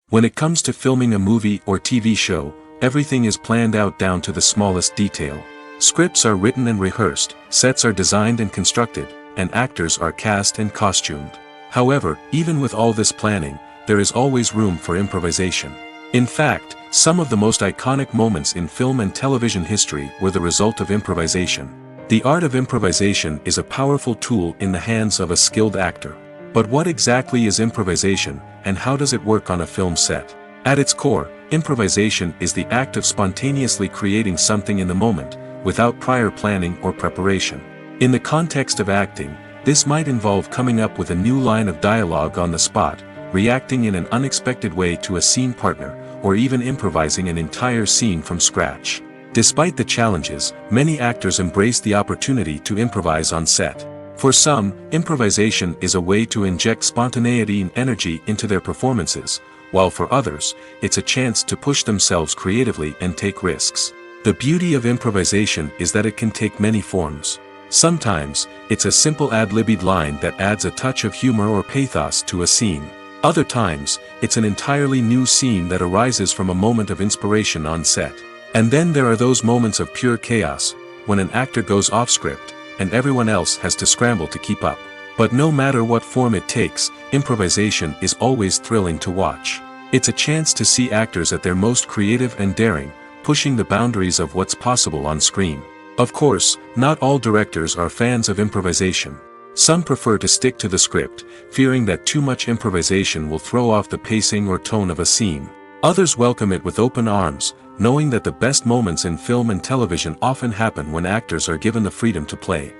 When it comes to filming a movie or TV show, everything is planned out down to the smallest detail. Scripts are written and rehearsed, sets are designed and constructed, and actors are cast and costumed. However, even with all this planning, there is always room for improvisation. In fact, some of the most iconic moments in film and television history were the result of improvisation. The art of improvisation is a powerful tool in the hands of a skilled actor. But what exactly is improvisation, and how does it work on a film set? At its core, improvisation is the act of spontaneously creating something in the moment, without prior planning or preparation. In the context of acting, this might involve coming up with a new line of dialogue on the spot, reacting in an unexpected way to a scene partner, or even improvising an entire scene from scratch. Despite the challenges, many actors embrace the opportunity to improvise on set. For some, improvisation is a way to inject spontaneity and energy into their performances, while for others, it's a chance to push themselves creatively and take risks. The beauty of improvisation is that it can take many forms. Sometimes, it's a simple ad-libbed line that adds a touch of humor or pathos to a scene. Other times, it's an entirely new scene that arises from a moment of inspiration on set. And then there are those moments of pure chaos, when an actor goes off script, and everyone else has to scramble to keep up. But no matter what form it takes, improvisation is always thrilling to watch. It's a chance to see actors at their most creative and daring, pushing the boundaries of what's possible on screen. Of course, not all directors are fans of improvisation. Some prefer to stick to the script, fearing that too much improvisation will throw off the pacing or tone of a scene. Others welcome it with open arms, knowing that the best moments in film and television often happen when actors are given the freedom to play.